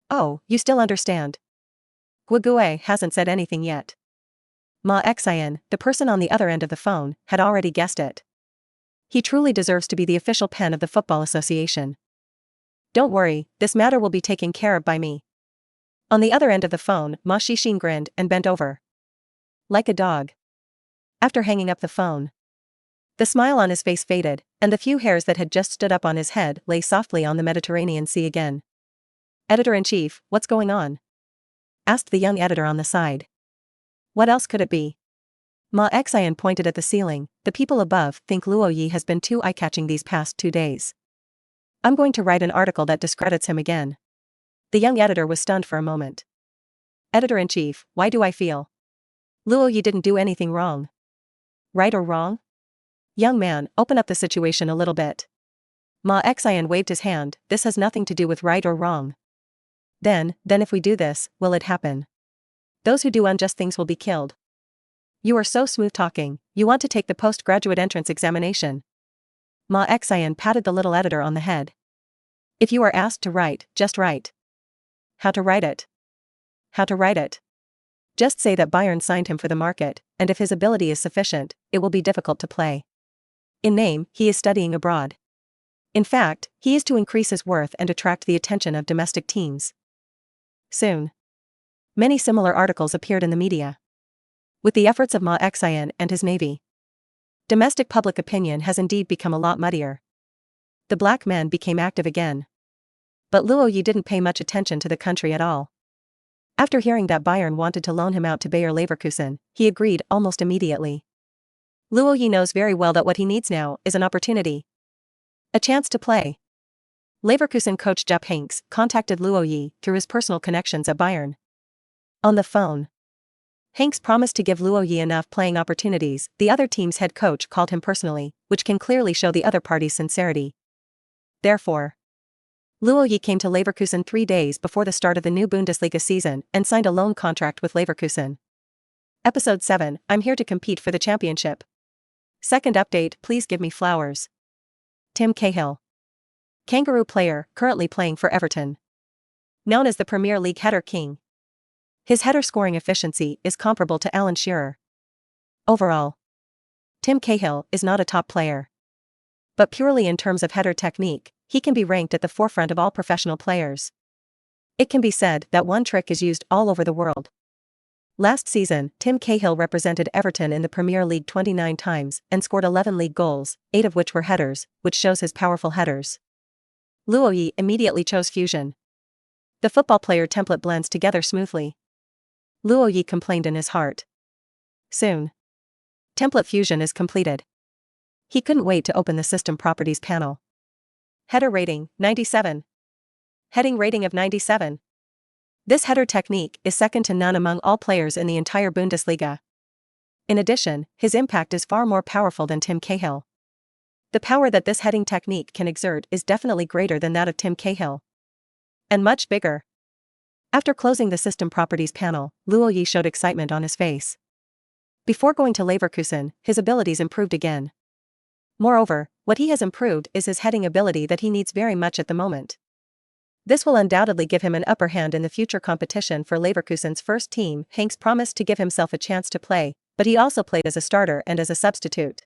Oh, you still understand. Guogue hasn't said anything yet. Ma Xian, the person on the other end of the phone, had already guessed it. He truly deserves to be the official pen of the Football Association. Don't worry, this matter will be taken care of by me. On the other end of the phone, Ma Xixin grinned and bent over. Like a dog. After hanging up the phone, the smile on his face faded, and the few hairs that had just stood up on his head lay softly on the Mediterranean Sea again. Editor-in-Chief, what's going on? Asked the young editor on the side. What else could it be? Ma Xian pointed at the ceiling, the people above think Luo Ye has been too eye-catching these past 2 days. I'm going to write an article that discredits him again. The young editor was stunned for a moment. Editor-in-Chief, why do I feel Luo Ye didn't do anything wrong? Right or wrong? Young man, open up the situation a little bit. Ma Xian waved his hand, this has nothing to do with right or wrong. Then if we do this, will it happen? Those who do unjust things will be killed. You are so smooth-talking, you want to take the postgraduate entrance examination. Ma Xian patted the little editor on the head. If you are asked to write, just write. How to write it? How to write it? Just say that Bayern signed him for the market, and if his ability is sufficient, it will be difficult to play. In name, he is studying abroad. In fact, he is to increase his worth and attract the attention of domestic teams. Soon. Many similar articles appeared in the media. With the efforts of Ma Xian and his navy, domestic public opinion has indeed become a lot muddier. The black man became active again. But Luo Ye didn't pay much attention to the country at all. After hearing that Bayern wanted to loan him out to Bayer Leverkusen, he agreed almost immediately. Luo Ye knows very well that what he needs now is an opportunity. A chance to play. Leverkusen coach Jupp Heynckes contacted Luo Ye through his personal connections at Bayern. On the phone, Heynckes promised to give Luo Ye enough playing opportunities. The other team's head coach called him personally, which can clearly show the other party's sincerity. Therefore, Luo Ye came to Leverkusen 3 days before the start of the new Bundesliga season and signed a loan contract with Leverkusen. Episode 7, I'm here to compete for the championship. Second update, please give me flowers. Tim Cahill. Kangaroo player, currently playing for Everton. Known as the Premier League header king. His header scoring efficiency is comparable to Alan Shearer. Overall, Tim Cahill is not a top player. But purely in terms of header technique, he can be ranked at the forefront of all professional players. It can be said that one trick is used all over the world. Last season, Tim Cahill represented Everton in the Premier League 29 times and scored 11 league goals, 8 of which were headers, which shows his powerful headers. Luo Ye immediately chose fusion. The football player template blends together smoothly. Luo Ye complained in his heart. Soon. Template fusion is completed. He couldn't wait to open the system properties panel. Header rating, 97. Heading rating of 97. This header technique is second to none among all players in the entire Bundesliga. In addition, his impact is far more powerful than Tim Cahill. The power that this heading technique can exert is definitely greater than that of Tim Cahill. And much bigger. After closing the system properties panel, Luo Ye showed excitement on his face. Before going to Leverkusen, his abilities improved again. Moreover, what he has improved is his heading ability that he needs very much at the moment. This will undoubtedly give him an upper hand in the future competition for Leverkusen's first team. Hanks promised to give himself a chance to play, but he also played as a starter and as a substitute.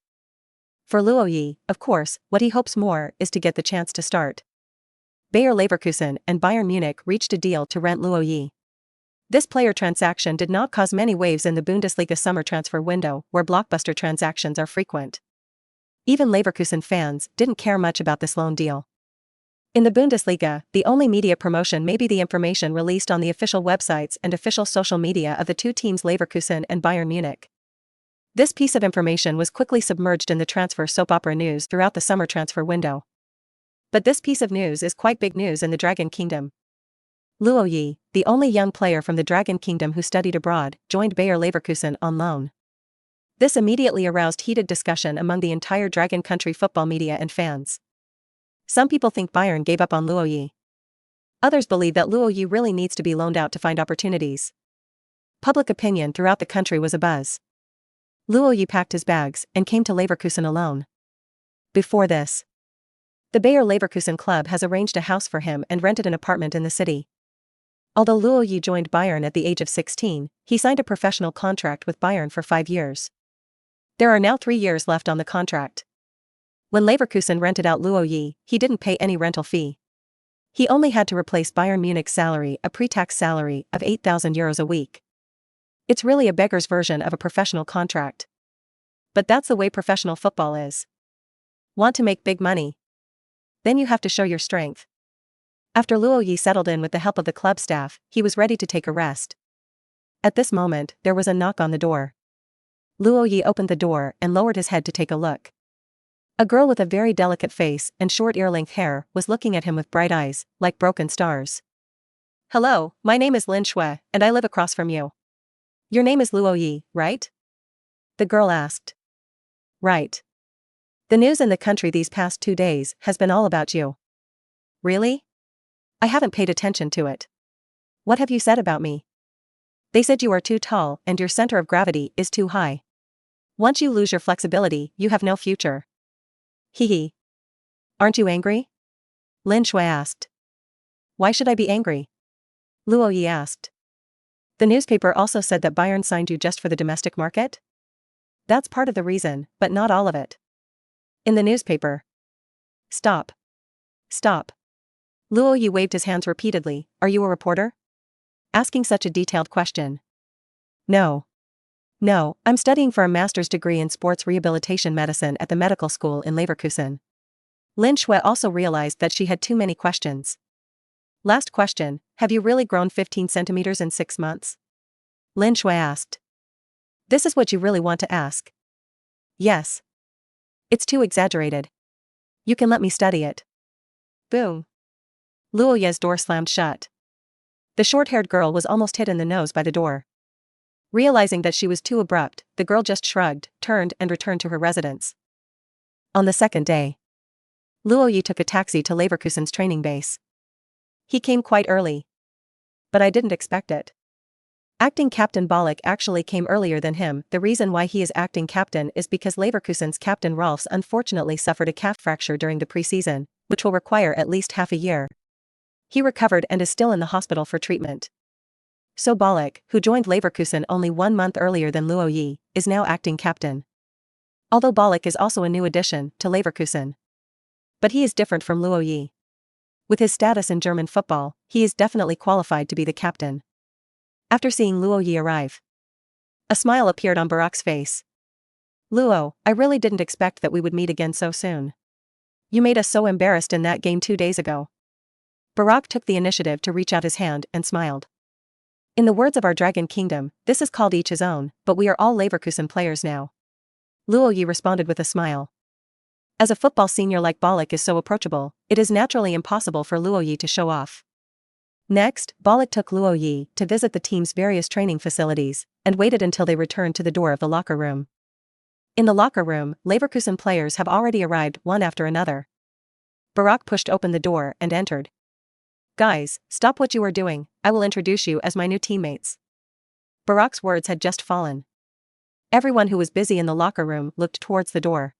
For Luo Ye, of course, what he hopes more is to get the chance to start. Bayer Leverkusen and Bayern Munich reached a deal to rent Luo Ye. This player transaction did not cause many waves in the Bundesliga summer transfer window, where blockbuster transactions are frequent. Even Leverkusen fans didn't care much about this loan deal. In the Bundesliga, the only media promotion may be the information released on the official websites and official social media of the two teams Leverkusen and Bayern Munich. This piece of information was quickly submerged in the transfer soap opera news throughout the summer transfer window. But this piece of news is quite big news in the Dragon Kingdom. Luo Ye, the only young player from the Dragon Kingdom who studied abroad, joined Bayer Leverkusen on loan. This immediately aroused heated discussion among the entire Dragon country football media and fans. Some people think Bayern gave up on Luo Ye. Others believe that Luo Ye really needs to be loaned out to find opportunities. Public opinion throughout the country was abuzz. Luo Ye packed his bags and came to Leverkusen alone. Before this, the Bayer Leverkusen club has arranged a house for him and rented an apartment in the city. Although Luo Ye joined Bayern at the age of 16, he signed a professional contract with Bayern for 5 years. There are now 3 years left on the contract. When Leverkusen rented out Luo Ye, he didn't pay any rental fee. He only had to replace Bayern Munich's salary, a pre-tax salary of €8,000 a week. It's really a beggar's version of a professional contract. But that's the way professional football is. Want to make big money? Then you have to show your strength. After Luo Ye settled in with the help of the club staff, he was ready to take a rest. At this moment, there was a knock on the door. Luo Ye opened the door and lowered his head to take a look. A girl with a very delicate face and short ear-length hair was looking at him with bright eyes, like broken stars. "Hello, my name is Lin Shui, and I live across from you. Your name is Luo Ye, right?" The girl asked. "Right. The news in the country these past 2 days has been all about you." "Really? I haven't paid attention to it. What have you said about me?" "They said you are too tall and your center of gravity is too high. Once you lose your flexibility, you have no future." "Hee. Aren't you angry?" Lin Shui asked. "Why should I be angry?" Luo Ye asked. "The newspaper also said that Bayern signed you just for the domestic market?" "That's part of the reason, but not all of it." "In the newspaper." "Stop. Stop." Luo Ye waved his hands repeatedly. "Are you a reporter? Asking such a detailed question." "No. No, I'm studying for a master's degree in sports rehabilitation medicine at the medical school in Leverkusen." Lin Shui also realized that she had too many questions. "Last question, have you really grown 15 centimeters in 6 months?" Lin Shui asked. "This is what you really want to ask?" "Yes. It's too exaggerated. You can let me study it." Boom. Luo Ye's door slammed shut. The short-haired girl was almost hit in the nose by the door. Realizing that she was too abrupt, the girl just shrugged, turned and returned to her residence. On the second day, Luo Ye took a taxi to Leverkusen's training base. He came quite early. But I didn't expect it. Acting captain Ballack actually came earlier than him. The reason why he is acting captain is because Leverkusen's captain Rolfs unfortunately suffered a calf fracture during the preseason, which will require at least half a year. He recovered and is still in the hospital for treatment. So Ballack, who joined Leverkusen only 1 month earlier than Luo Ye, is now acting captain. Although Ballack is also a new addition to Leverkusen. But he is different from Luo Ye. With his status in German football, he is definitely qualified to be the captain. After seeing Luo Ye arrive, a smile appeared on Barak's face. Luo, I really didn't expect that we would meet again so soon. You made us so embarrassed in that game 2 days ago. Barak took the initiative to reach out his hand and smiled. In the words of our Dragon Kingdom, this is called each his own, but we are all Leverkusen players now. Luo Ye responded with a smile. As a football senior like Barak is so approachable, it is naturally impossible for Luo Ye to show off. Next, Barak took Luo Ye to visit the team's various training facilities, and waited until they returned to the door of the locker room. In the locker room, Leverkusen players have already arrived one after another. Barak pushed open the door and entered. Guys, stop what you are doing, I will introduce you as my new teammates. Barak's words had just fallen. Everyone who was busy in the locker room looked towards the door.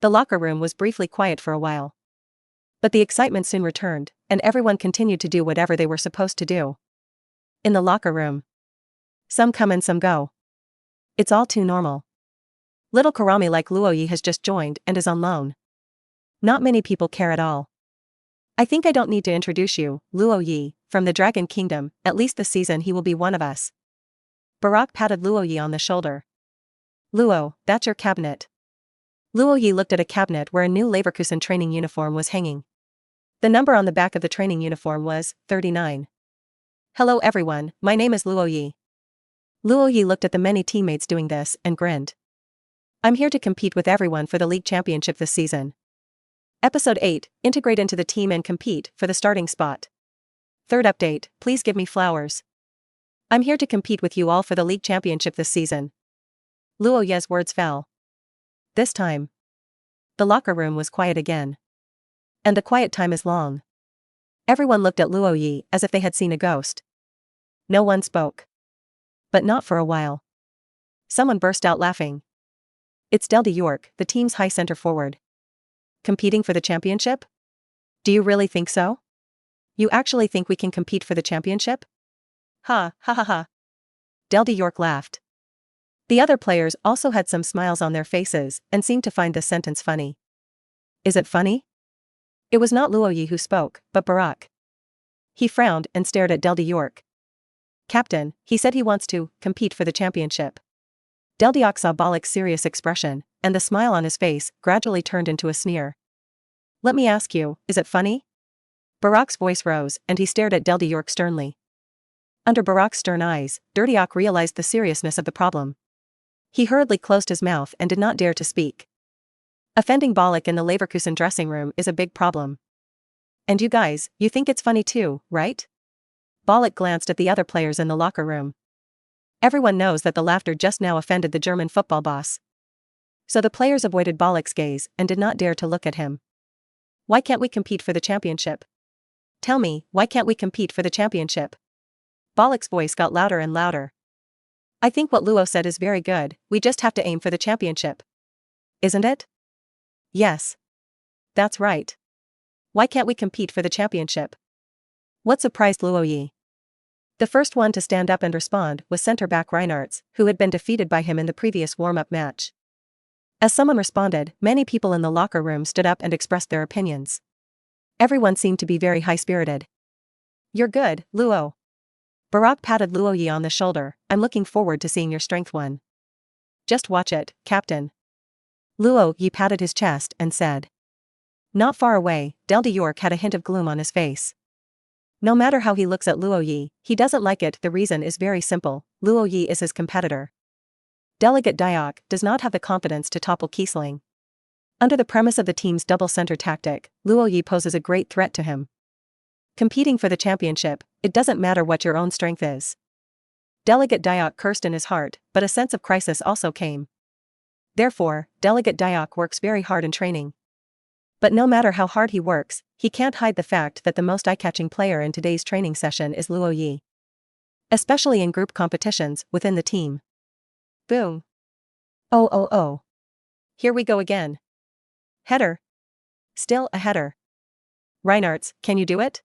The locker room was briefly quiet for a while. But the excitement soon returned, and everyone continued to do whatever they were supposed to do. In the locker room, some come and some go. It's all too normal. Little Karami like Luo Ye has just joined and is on loan. Not many people care at all. I think I don't need to introduce you, Luo Ye, from the Dragon Kingdom, at least this season he will be one of us. Barak patted Luo Ye on the shoulder. Luo, that's your cabinet. Luo Ye looked at a cabinet where a new Leverkusen training uniform was hanging. The number on the back of the training uniform was 39. Hello everyone, my name is Luo Ye. Luo Ye looked at the many teammates doing this and grinned. I'm here to compete with everyone for the league championship this season. Episode 8, integrate into the team and compete for the starting spot. Third update, please give me flowers. I'm here to compete with you all for the league championship this season. Luo Ye's words fell. This time, the locker room was quiet again. And the quiet time is long. Everyone looked at Luo Ye as if they had seen a ghost. No one spoke. But not for a while. Someone burst out laughing. It's Didier, the team's high center forward. Competing for the championship? Do you really think so? You actually think we can compete for the championship? Ha, ha ha ha. Didier laughed. The other players also had some smiles on their faces and seemed to find this sentence funny. Is it funny? It was not Luo Ye who spoke, but Barak. He frowned and stared at Didier. Captain, he said he wants to compete for the championship. Didier saw Barak's serious expression, and the smile on his face gradually turned into a sneer. Let me ask you, is it funny? Barak's voice rose and he stared at Didier sternly. Under Barak's stern eyes, Didier realized the seriousness of the problem. He hurriedly closed his mouth and did not dare to speak. Offending Barak in the Leverkusen dressing room is a big problem. And you guys, you think it's funny too, right? Barak glanced at the other players in the locker room. Everyone knows that the laughter just now offended the German football boss. So the players avoided Barak's gaze and did not dare to look at him. Why can't we compete for the championship? Tell me, why can't we compete for the championship? Barak's voice got louder and louder. I think what Luo said is very good, we just have to aim for the championship. Isn't it? Yes. That's right. Why can't we compete for the championship? What surprised Luo Ye? The first one to stand up and respond was centre-back Reinhardt's, who had been defeated by him in the previous warm-up match. As someone responded, many people in the locker room stood up and expressed their opinions. Everyone seemed to be very high-spirited. You're good, Luo. Barak patted Luo Ye on the shoulder, I'm looking forward to seeing your strength one. Just watch it, Captain. Luo Ye patted his chest and said. Not far away, Didier had a hint of gloom on his face. No matter how he looks at Luo Ye, he doesn't like it. The reason is very simple, Luo Ye is his competitor. Delegate Diak does not have the confidence to topple Kiesling. Under the premise of the team's double center tactic, Luo Ye poses a great threat to him. Competing for the championship, it doesn't matter what your own strength is. Delegate Diak cursed in his heart, but a sense of crisis also came. Therefore, Delegate Diak works very hard in training. But no matter how hard he works, he can't hide the fact that the most eye-catching player in today's training session is Luo Ye. Especially in group competitions within the team. Boom. Oh. Here we go again. Header. Still a header. Reinhardt's, can you do it?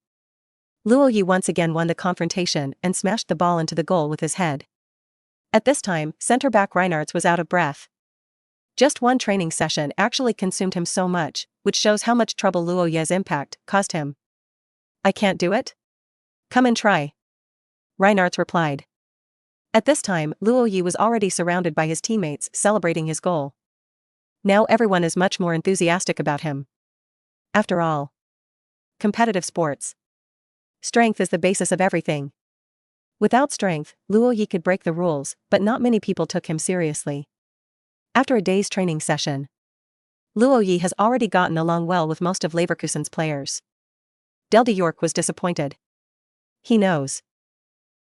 Luo Ye once again won the confrontation and smashed the ball into the goal with his head. At this time, centre-back Reinhardt's was out of breath. Just one training session actually consumed him so much, which shows how much trouble Luo Ye's impact caused him. "I can't do it? Come and try," Reinhardt's replied. At this time, Luo Ye was already surrounded by his teammates celebrating his goal. Now everyone is much more enthusiastic about him. After all, competitive sports. Strength is the basis of everything. Without strength, Luo Ye could break the rules, but not many people took him seriously. After a day's training session, Luo Ye has already gotten along well with most of Leverkusen's players. Didier was disappointed. He knows,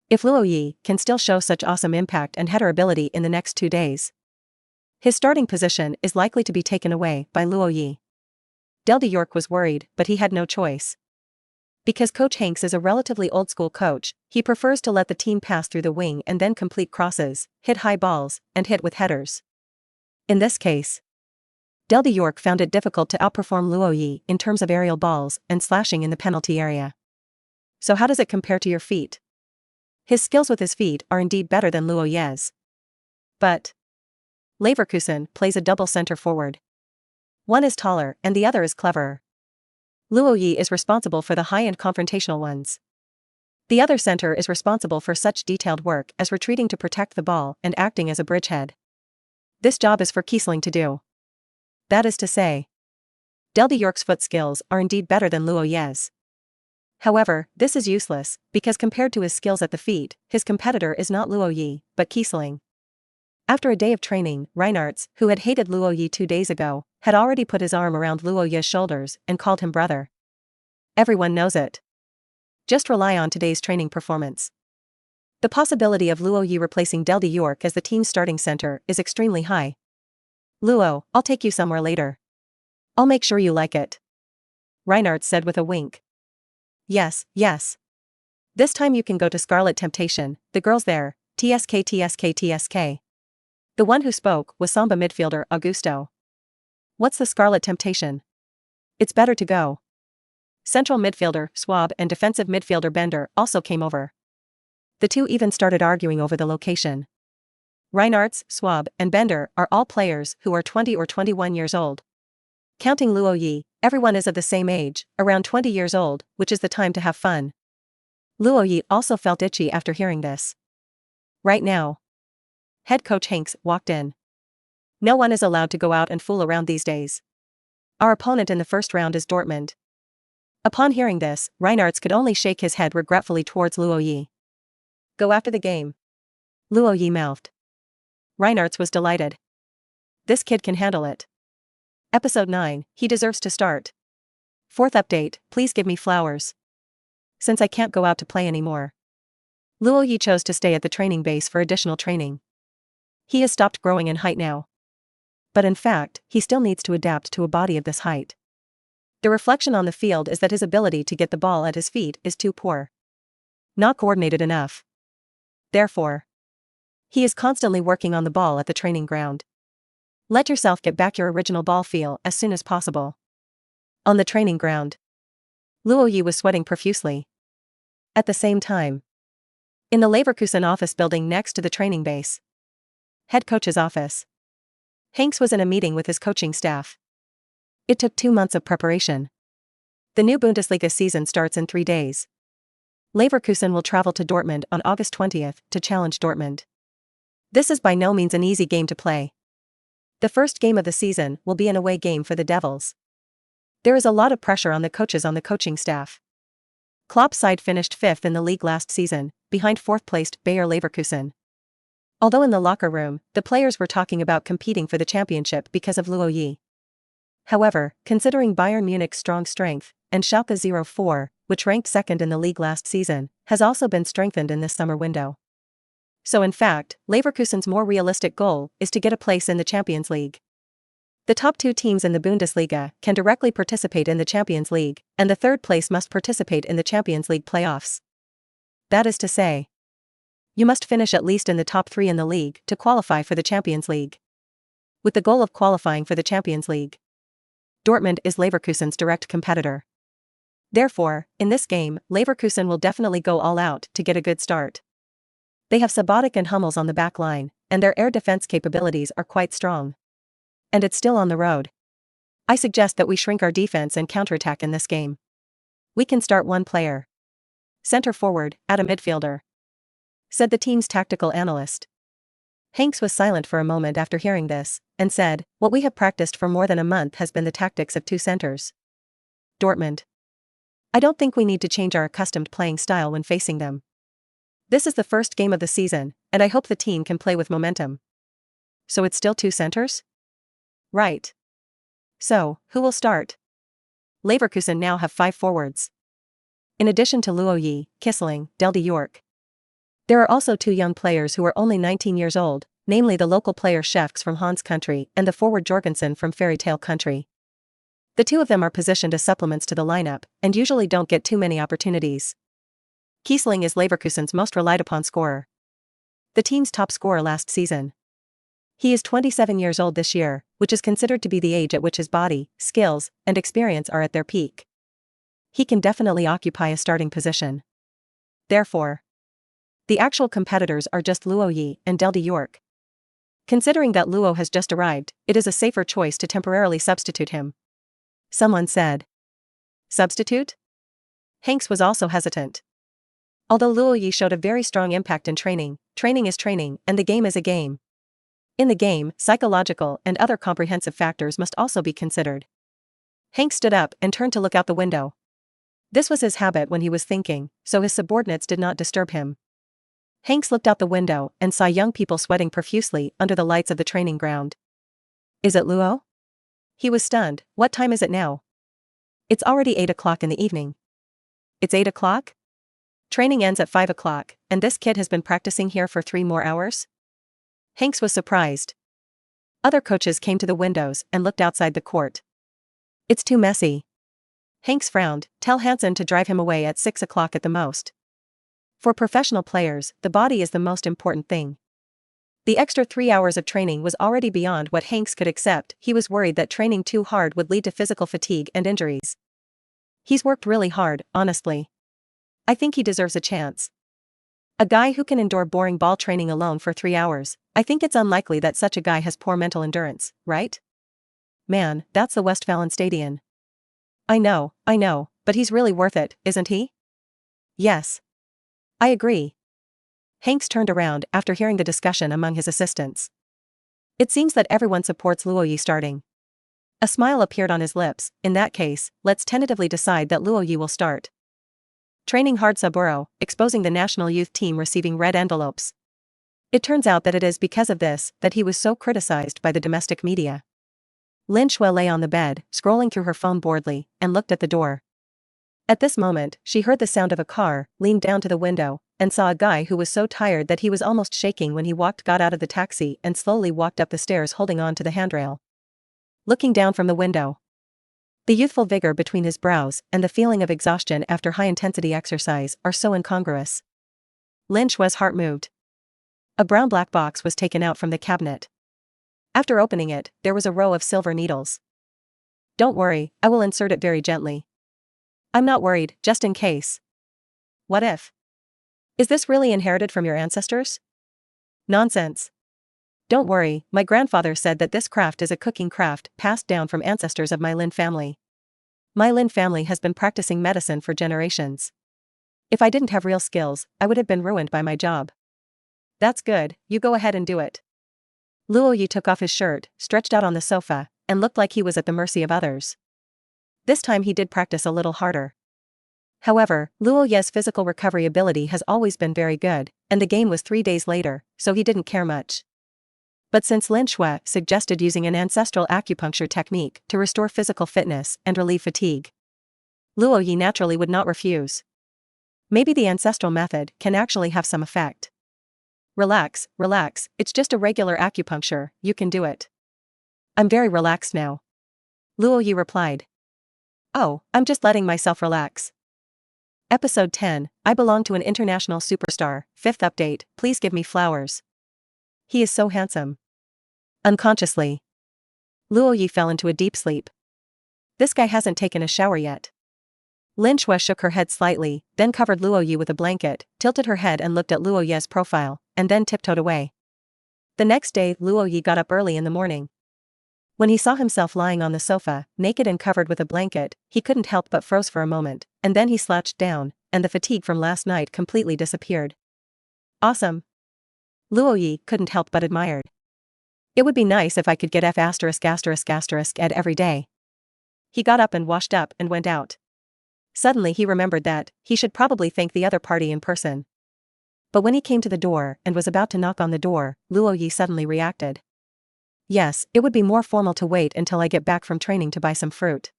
if Luo Ye can still show such awesome impact and header ability in the next 2 days, his starting position is likely to be taken away by Luo Ye. Didier was worried, but he had no choice. Because Coach Hanks is a relatively old-school coach, he prefers to let the team pass through the wing and then complete crosses, hit high balls, and hit with headers. In this case, Didier found it difficult to outperform Luo Ye in terms of aerial balls and slashing in the penalty area. So how does it compare to your feet? His skills with his feet are indeed better than Luo Ye's. But Leverkusen plays a double center forward. One is taller and the other is cleverer. Luo Ye is responsible for the high-end confrontational ones. The other center is responsible for such detailed work as retreating to protect the ball and acting as a bridgehead. This job is for Kiesling to do. That is to say, Didier's foot skills are indeed better than Luo Ye's. However, this is useless, because compared to his skills at the feet, his competitor is not Luo Ye, but Kiesling. After a day of training, Reinhardt's, who had hated Luo Ye 2 days ago, had already put his arm around Luo Ye's shoulders and called him brother. Everyone knows it. Just rely on today's training performance. The possibility of Luo Ye replacing Didier as the team's starting center is extremely high. "Luo, I'll take you somewhere later. I'll make sure you like it," Reinhardt said with a wink. Yes. This time you can go to Scarlet Temptation, the girls there, TSK. The one who spoke was Samba midfielder Augusto. "What's the Scarlet Temptation? It's better to go." Central midfielder Swab and defensive midfielder Bender also came over. The two even started arguing over the location. Reinhardt's, Swab, and Bender are all players who are 20 or 21 years old. Counting Luo Ye, everyone is of the same age, around 20 years old, which is the time to have fun. Luo Ye also felt itchy after hearing this. Right now, head coach Hanks walked in. "No one is allowed to go out and fool around these days. Our opponent in the first round is Dortmund." Upon hearing this, Reinhardt's could only shake his head regretfully towards Luo Ye. "Go after the game," Luo Ye mouthed. Reinhardt's was delighted. This kid can handle it. Episode 9, he deserves to start. 4th update, please give me flowers. Since I can't go out to play anymore, Luo Ye chose to stay at the training base for additional training. He has stopped growing in height now. But in fact, he still needs to adapt to a body of this height. The reflection on the field is that his ability to get the ball at his feet is too poor. Not coordinated enough. Therefore, he is constantly working on the ball at the training ground. Let yourself get back your original ball feel as soon as possible. On the training ground, Luo Ye was sweating profusely. At the same time, in the Leverkusen office building next to the training base, head coach's office, Hanks was in a meeting with his coaching staff. It took 2 months of preparation. The new Bundesliga season starts in 3 days. Leverkusen will travel to Dortmund on August 20th to challenge Dortmund. This is by no means an easy game to play. The first game of the season will be an away game for the Devils. There is a lot of pressure on the coaches on the coaching staff. Klopp's side finished 5th in the league last season, behind 4th-placed Bayer Leverkusen. Although in the locker room, the players were talking about competing for the championship because of Luo Ye. However, considering Bayern Munich's strong strength, and Schalke 04, which ranked 2nd in the league last season, has also been strengthened in this summer window. So in fact, Leverkusen's more realistic goal is to get a place in the Champions League. The top 2 teams in the Bundesliga can directly participate in the Champions League, and the 3rd place must participate in the Champions League playoffs. That is to say, you must finish at least in the top 3 in the league to qualify for the Champions League. With the goal of qualifying for the Champions League, Dortmund is Leverkusen's direct competitor. Therefore, in this game, Leverkusen will definitely go all out to get a good start. They have Sabotic and Hummels on the back line, and their air defense capabilities are quite strong. And it's still on the road. I suggest that we shrink our defense and counterattack in this game. We can start one player. Center forward, add a midfielder," said the team's tactical analyst. Hanks was silent for a moment after hearing this, and said, "What we have practiced for more than a month has been the tactics of two centers. Dortmund. I don't think we need to change our accustomed playing style when facing them. This is the first game of the season, and I hope the team can play with momentum." "So it's still two centers?" "Right. So, who will start?" Leverkusen now have 5 forwards. In addition to Luo Ye, Kissling, Didier. There are also 2 young players who are only 19 years old, namely the local player Shaq from Hans country and the forward Jorgensen from Fairy Tale country. The 2 of them are positioned as supplements to the lineup, and usually don't get too many opportunities. Kissling is Leverkusen's most relied upon scorer. The team's top scorer last season. He is 27 years old this year, which is considered to be the age at which his body, skills, and experience are at their peak. He can definitely occupy a starting position. Therefore, the actual competitors are just Luo Ye and Didier. Considering that Luo has just arrived, it is a safer choice to temporarily substitute him. Someone said. Substitute? Hanks was also hesitant. Although Luo Ye showed a very strong impact in training, training is training and the game is a game. In the game, psychological and other comprehensive factors must also be considered. Hanks stood up and turned to look out the window. This was his habit when he was thinking, so his subordinates did not disturb him. Hanks looked out the window and saw young people sweating profusely under the lights of the training ground. "Is it Luo?" He was stunned. "What time is it now?" "It's already 8 o'clock in the evening." "It's 8 o'clock? Training ends at 5 o'clock, and this kid has been practicing here for 3 more hours?" Hanks was surprised. Other coaches came to the windows and looked outside the court. "It's too messy." Hanks frowned. "Tell Hansen to drive him away at 6 o'clock at the most." For professional players, the body is the most important thing. The extra 3 hours of training was already beyond what Hanks could accept. He was worried that training too hard would lead to physical fatigue and injuries. He's worked really hard, honestly. I think he deserves a chance. A guy who can endure boring ball training alone for 3 hours, I think it's unlikely that such a guy has poor mental endurance, right? Man, that's the Westfalen Stadion. I know, but he's really worth it, isn't he? Yes. I agree. Hanks turned around after hearing the discussion among his assistants. It seems that everyone supports Luo Ye starting. A smile appeared on his lips. "In that case, let's tentatively decide that Luo Ye will start." Training hard Saburo, exposing the national youth team receiving red envelopes. It turns out that it is because of this that he was so criticized by the domestic media. Lin Shui lay on the bed, scrolling through her phone boredly, and looked at the door. At this moment, she heard the sound of a car, leaned down to the window, and saw a guy who was so tired that he was almost shaking when he got out of the taxi and slowly walked up the stairs holding on to the handrail. Looking down from the window. The youthful vigor between his brows and the feeling of exhaustion after high-intensity exercise are so incongruous. Lin Shui's heart moved. A brown black box was taken out from the cabinet. After opening it, there was a row of silver needles. "Don't worry, I will insert it very gently." "I'm not worried, just in case." "What if? Is this really inherited from your ancestors?" "Nonsense. Don't worry, my grandfather said that this craft is a cooking craft passed down from ancestors of my Lin family. My Lin family has been practicing medicine for generations. If I didn't have real skills, I would have been ruined by my job." "That's good, you go ahead and do it." Luo Ye took off his shirt, stretched out on the sofa, and looked like he was at the mercy of others. This time he did practice a little harder. However, Luo Ye's physical recovery ability has always been very good, and the game was 3 days later, so he didn't care much. But since Lin Shui suggested using an ancestral acupuncture technique to restore physical fitness and relieve fatigue, Luo Ye naturally would not refuse. Maybe the ancestral method can actually have some effect. Relax, it's just a regular acupuncture, you can do it." "I'm very relaxed now." Luo Ye replied. "Oh, I'm just letting myself relax." Episode 10, I belong to an international superstar, 5th update, please give me flowers. He is so handsome. Unconsciously, Luo Ye fell into a deep sleep. This guy hasn't taken a shower yet. Lin Shui shook her head slightly, then covered Luo Ye with a blanket, tilted her head and looked at Luo Ye's profile, and then tiptoed away. The next day, Luo Ye got up early in the morning. When he saw himself lying on the sofa, naked and covered with a blanket, he couldn't help but froze for a moment, and then he slouched down, and the fatigue from last night completely disappeared. Awesome. Luo Ye couldn't help but admire. It would be nice if I could get F*** ed every day. He got up and washed up and went out. Suddenly he remembered that he should probably thank the other party in person. But when he came to the door and was about to knock on the door, Luo Ye suddenly reacted. Yes, it would be more formal to wait until I get back from training to buy some fruit.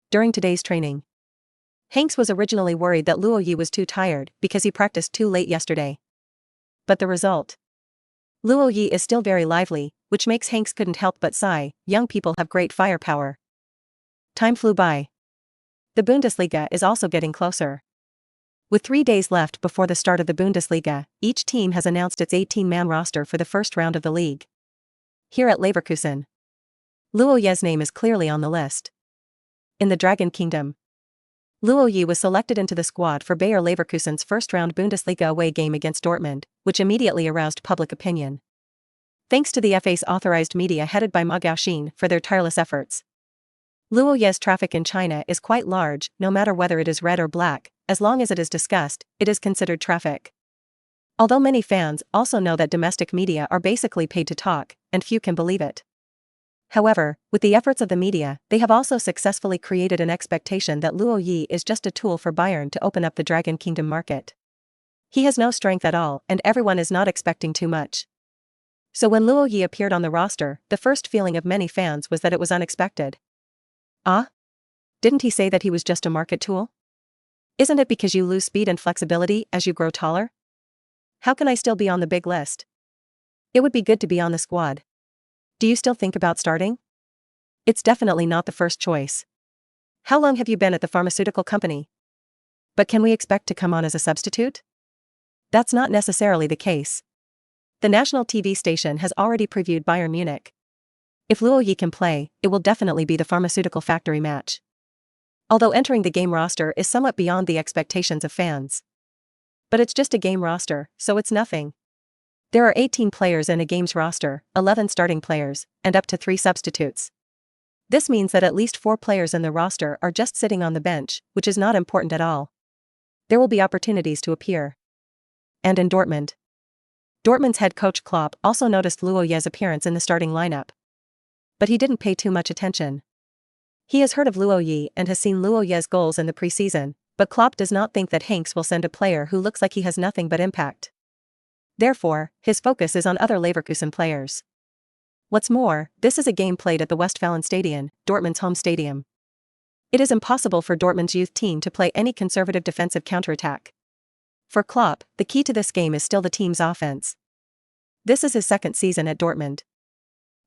During today's training, Hanks was originally worried that Luo Ye was too tired because he practiced too late yesterday. But the result? Luo Ye is still very lively, which makes Hanks couldn't help but sigh. Young people have great firepower. Time flew by. The Bundesliga is also getting closer. With 3 days left before the start of the Bundesliga, each team has announced its 18-man roster for the first round of the league. Here at Leverkusen, Luo Ye's name is clearly on the list. In the Dragon Kingdom, Luo Ye was selected into the squad for Bayer Leverkusen's first-round Bundesliga away game against Dortmund, which immediately aroused public opinion. Thanks to the FA's authorized media headed by Ma Gaoxin for their tireless efforts. Luo Ye's traffic in China is quite large, no matter whether it is red or black, as long as it is discussed, it is considered traffic. Although many fans also know that domestic media are basically paid to talk, and few can believe it. However, with the efforts of the media, they have also successfully created an expectation that Luo Ye is just a tool for Bayern to open up the Dragon Kingdom market. He has no strength at all, and everyone is not expecting too much. So when Luo Ye appeared on the roster, the first feeling of many fans was that it was unexpected. Ah? Didn't he say that he was just a market tool? Isn't it because you lose speed and flexibility as you grow taller? How can I still be on the big list? It would be good to be on the squad. Do you still think about starting? It's definitely not the first choice. How long have you been at the pharmaceutical company? But can we expect to come on as a substitute? That's not necessarily the case. The national TV station has already previewed Bayern Munich. If Luo Ye can play, it will definitely be the pharmaceutical factory match. Although entering the game roster is somewhat beyond the expectations of fans. But it's just a game roster, so it's nothing. There are 18 players in a game's roster, 11 starting players, and up to 3 substitutes. This means that at least 4 players in the roster are just sitting on the bench, which is not important at all. There will be opportunities to appear. And in Dortmund. Dortmund's head coach Klopp also noticed Luo Ye's appearance in the starting lineup. But he didn't pay too much attention. He has heard of Luo Ye and has seen Luo Ye's goals in the preseason, but Klopp does not think that Hanks will send a player who looks like he has nothing but impact. Therefore, his focus is on other Leverkusen players. What's more, this is a game played at the Westfalenstadion, Dortmund's home stadium. It is impossible for Dortmund's youth team to play any conservative defensive counterattack. For Klopp, the key to this game is still the team's offense. This is his second season at Dortmund.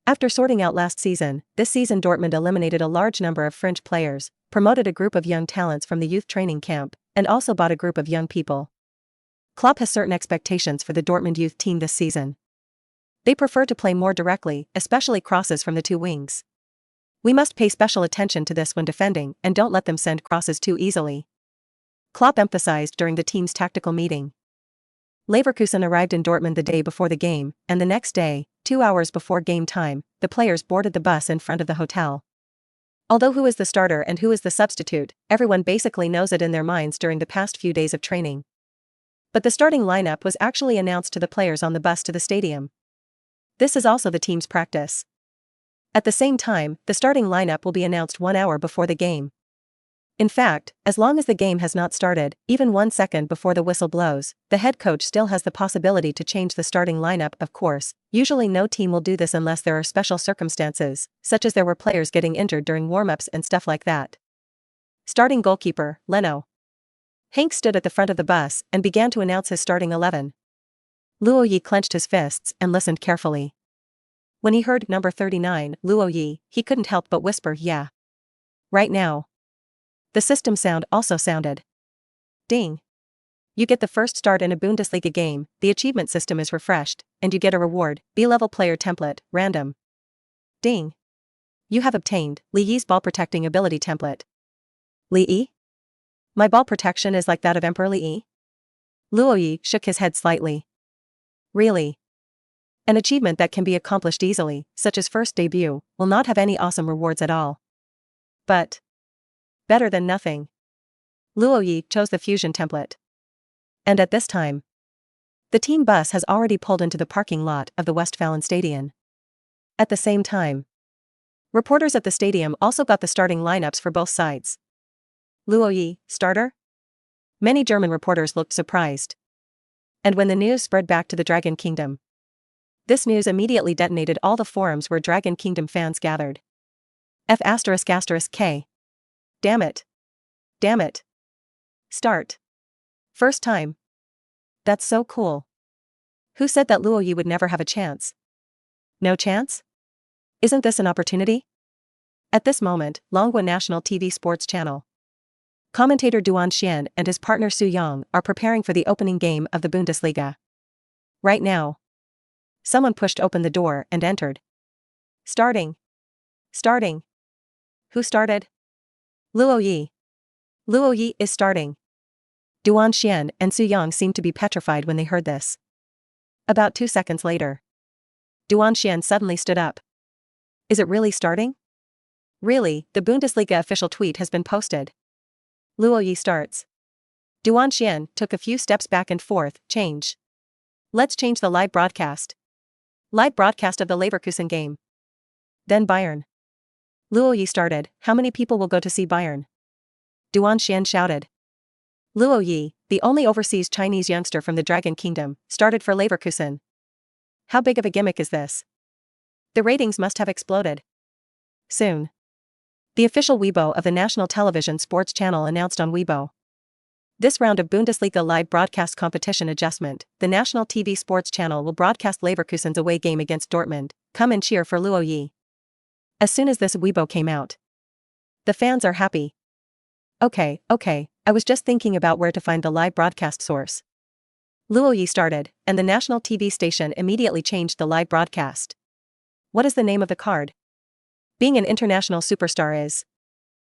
After sorting out last season, this season Dortmund eliminated a large number of French players, promoted a group of young talents from the youth training camp, and also bought a group of young people. Klopp has certain expectations for the Dortmund youth team this season. They prefer to play more directly, especially crosses from the 2 wings. We must pay special attention to this when defending and don't let them send crosses too easily. Klopp emphasized during the team's tactical meeting. Leverkusen arrived in Dortmund the day before the game, and the next day, 2 hours before game time, the players boarded the bus in front of the hotel. Although who is the starter and who is the substitute, everyone basically knows it in their minds during the past few days of training. But the starting lineup was actually announced to the players on the bus to the stadium. This is also the team's practice. At the same time, the starting lineup will be announced 1 hour before the game. In fact, as long as the game has not started, even 1 second before the whistle blows, the head coach still has the possibility to change the starting lineup. Of course, usually no team will do this unless there are special circumstances, such as there were players getting injured during warm-ups and stuff like that. Starting goalkeeper, Leno. Hank stood at the front of the bus and began to announce his starting 11. Luo Ye clenched his fists and listened carefully. When he heard number 39, Luo Ye, he couldn't help but whisper, "Yeah. Right now." The system sound also sounded. Ding. You get the first start in a Bundesliga game, the achievement system is refreshed, and you get a reward, B-level player template, random. Ding. You have obtained Li Yi's ball protecting ability template. Li Yi? My ball protection is like that of Emperor Li Yi? Luo Ye shook his head slightly. Really? An achievement that can be accomplished easily, such as first debut, will not have any awesome rewards at all. But better than nothing. Luo Ye chose the fusion template. And at this time, the team bus has already pulled into the parking lot of the Westfalenstadion. At the same time, reporters at the stadium also got the starting lineups for both sides. Luo Ye, starter? Many German reporters looked surprised. And when the news spread back to the Dragon Kingdom, this news immediately detonated all the forums where Dragon Kingdom fans gathered. F***K. Damn it. Damn it. Start. First time. That's so cool. Who said that Luo Ye would never have a chance? No chance? Isn't this an opportunity? At this moment, Longhua National TV Sports Channel. Commentator Duan Xian and his partner Su Yang are preparing for the opening game of the Bundesliga. Right now. Someone pushed open the door and entered. Starting. Who started? Luo Ye. Luo Ye is starting. Duan Xian and Su Yang seemed to be petrified when they heard this. About 2 seconds later, Duan Xian suddenly stood up. Is it really starting? Really, the Bundesliga official tweet has been posted. Luo Ye starts. Duan Xian took a few steps back and forth. Change. Let's change the live broadcast. Live broadcast of the Leverkusen game. Then Bayern. Luo Ye started. How many people will go to see Bayern? Duan Xian shouted. Luo Ye, the only overseas Chinese youngster from the Dragon Kingdom, started for Leverkusen. How big of a gimmick is this? The ratings must have exploded. Soon. The official Weibo of the national television sports channel announced on Weibo. This round of Bundesliga live broadcast competition adjustment, the national TV sports channel will broadcast Leverkusen's away game against Dortmund. Come and cheer for Luo Ye. As soon as this Weibo came out, the fans are happy. Okay, I was just thinking about where to find the live broadcast source. Luo Ye started, and the national TV station immediately changed the live broadcast. What is the name of the card? Being an international superstar is